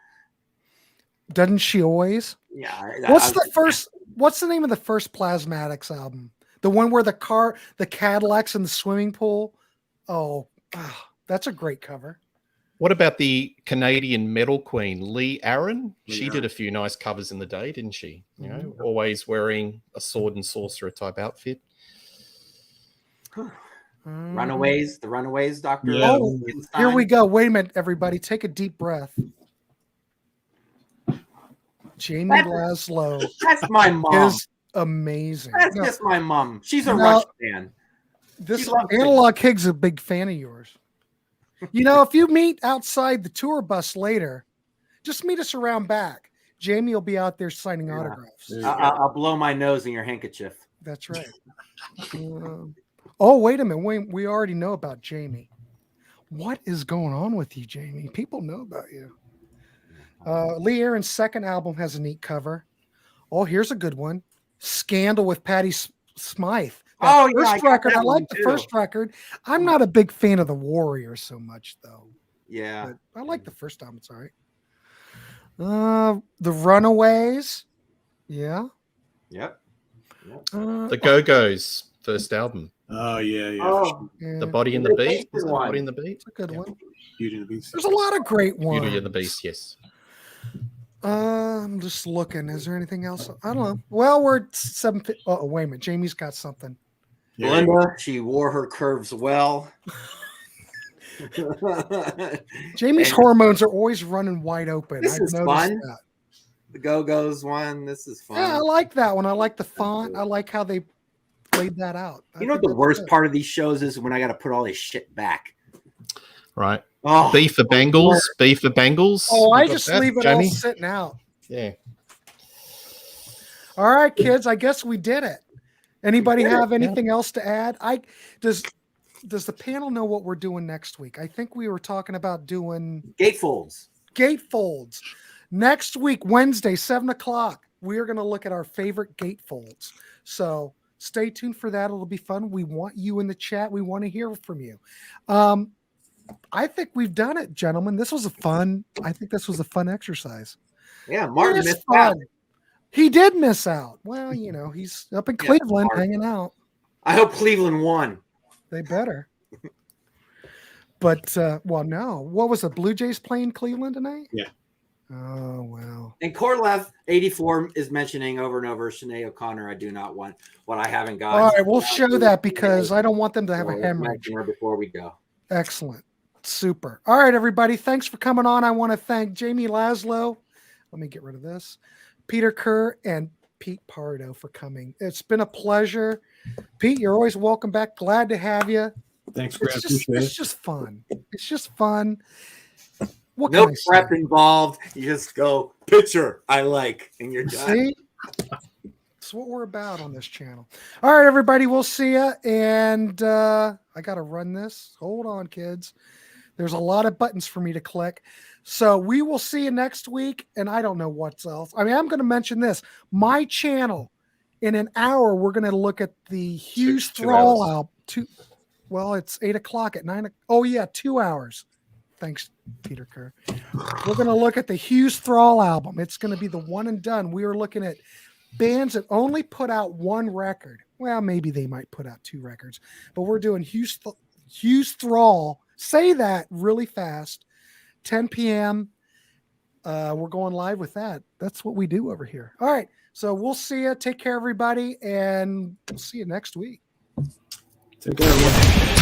Speaker 1: Doesn't she always?
Speaker 3: Yeah.
Speaker 1: What's the name of the first Plasmatics album? The one where the Cadillacs in the swimming pool. Oh, that's a great cover.
Speaker 4: What about the Canadian metal queen, Lee Aaron? She
Speaker 2: Lee
Speaker 4: did a few nice covers in the day, didn't she? You know,
Speaker 1: Mhm.
Speaker 4: always wearing a sword and sorcerer type outfit.
Speaker 3: Runaways, the Runaways, Doctor.
Speaker 2: Yeah.
Speaker 1: Oh, here we go. Wait a minute, everybody. Take a deep breath. Jamie Laszlo
Speaker 3: That's my mom.
Speaker 1: is amazing.
Speaker 3: That's
Speaker 1: No,
Speaker 3: just my mom. She's a
Speaker 1: No.
Speaker 3: Rush fan.
Speaker 1: this
Speaker 3: She loves it.
Speaker 1: Analog Hig's a big fan of yours. You know, if you meet outside the tour bus later, just meet us around back. Jamie will be out there signing
Speaker 3: Yeah.
Speaker 1: autographs.
Speaker 3: I'll blow my nose in your handkerchief.
Speaker 1: That's right. Oh, wait a minute. Wait, we already know about Jamie. What is going on with you, Jamie? People know about you. Lee Aaron's second album has a neat cover. Oh, here's a good one. Scandal with Patti Smythe.
Speaker 3: Oh,
Speaker 1: First
Speaker 3: I got
Speaker 1: record.
Speaker 3: that
Speaker 1: I like
Speaker 3: one,
Speaker 1: the
Speaker 3: too.
Speaker 1: first record. I'm not a big fan of the Warriors so much, though.
Speaker 3: Yeah.
Speaker 1: But I like the first album. It's all right. The Runaways. Yeah.
Speaker 3: Yep.
Speaker 4: The Go-Go's first album.
Speaker 2: Oh yeah, yeah.
Speaker 3: Oh,
Speaker 1: yeah,
Speaker 4: The Body and the
Speaker 3: The
Speaker 4: Beast.
Speaker 3: Beast
Speaker 4: Was it
Speaker 3: one.
Speaker 4: Body and the Beast?
Speaker 1: it's a good
Speaker 4: Yeah.
Speaker 1: one.
Speaker 2: Beauty and the Beast.
Speaker 1: There's a lot of great ones.
Speaker 4: Beauty and the Beast, yes.
Speaker 1: I'm just looking. Is there anything else? I don't know. Well, we're at 7. Oh, wait a minute. Jamie's got something.
Speaker 2: Yeah.
Speaker 3: Linda, she wore her curves well.
Speaker 1: Jamie's
Speaker 3: And-
Speaker 1: hormones are always running wide open.
Speaker 3: This
Speaker 1: I've
Speaker 3: is
Speaker 1: noticed
Speaker 3: fun.
Speaker 1: that.
Speaker 3: The Go-Go's one. This is fun.
Speaker 1: Yeah, I like that one. I like the font. I like how they laid that out.
Speaker 3: You know what the worst part of these shows is when I got to put all this shit back.
Speaker 4: Right.
Speaker 3: Oh,
Speaker 4: B for Bengals. B for Bengals.
Speaker 1: Oh, I
Speaker 4: You got
Speaker 1: just
Speaker 4: that,
Speaker 1: leave it
Speaker 4: Jamie?
Speaker 1: all sitting out.
Speaker 4: Yeah.
Speaker 1: All right, kids. I guess we did it. Anybody
Speaker 3: We did it,
Speaker 1: have anything else to add? Does the panel know what we're doing next week? I think we were talking about doing
Speaker 3: gatefolds.
Speaker 1: gatefolds. Next week, Wednesday, 7:00, we are going to look at our favorite gatefolds. So stay tuned for that. It'll be fun. We want you in the chat. We want to hear from you. I think we've done it, gentlemen. This was I think this was a fun exercise.
Speaker 3: Yeah, Martin
Speaker 1: It is
Speaker 3: missed out.
Speaker 1: fun. He did miss out. Well, you know, he's up in
Speaker 3: Yeah,
Speaker 1: Cleveland
Speaker 3: Martin.
Speaker 1: hanging out.
Speaker 3: I hope Cleveland won.
Speaker 1: They better. But, well, no. What was the Blue Jays playing Cleveland tonight?
Speaker 2: Yeah.
Speaker 1: Oh, wow.
Speaker 3: And Korlev 84 is mentioning over and over Sinead O'Connor. I do not want what I haven't got.
Speaker 1: All right, we'll show that because I don't want them to have a
Speaker 3: So,
Speaker 1: hemorrhage.
Speaker 3: mention her before we go.
Speaker 1: Excellent. Super. All right, everybody. Thanks for coming on. I want to thank Jamie Laszlo. Let me get rid of this. Peter Kerr and Pete Pardo for coming. It's been a pleasure. Pete, you're always welcome back. Glad to have you.
Speaker 2: Thanks, Greg.
Speaker 1: It's just fun. It's just fun. What
Speaker 3: No
Speaker 1: can I say?
Speaker 3: prep involved. You just go picture I like, and you're done.
Speaker 1: See? That's what we're about on this channel. All right, everybody. We'll see you. And I got to run this. Hold on, kids. There's a lot of buttons for me to click. So we will see you next week. And I don't know what's else. I mean, I'm going to mention this. My channel, in an hour, we're going to look at the Hughes
Speaker 4: Two
Speaker 1: Thrall
Speaker 4: hours.
Speaker 1: album. Well, it's 8:00 at 9. Oh, yeah, 2 hours. Thanks, Peter Kerr. We're going to look at the Hughes Thrall album. It's going to be the one and done. We are looking at bands that only put out one record. Well, maybe they might put out 2 records, but we're doing Hughes Thrall. Say that really fast. 10 p.m. We're going live with that. That's what we do over here. All right. So we'll see you. Take care, everybody. And we'll see you next week.
Speaker 2: Take care, everyone.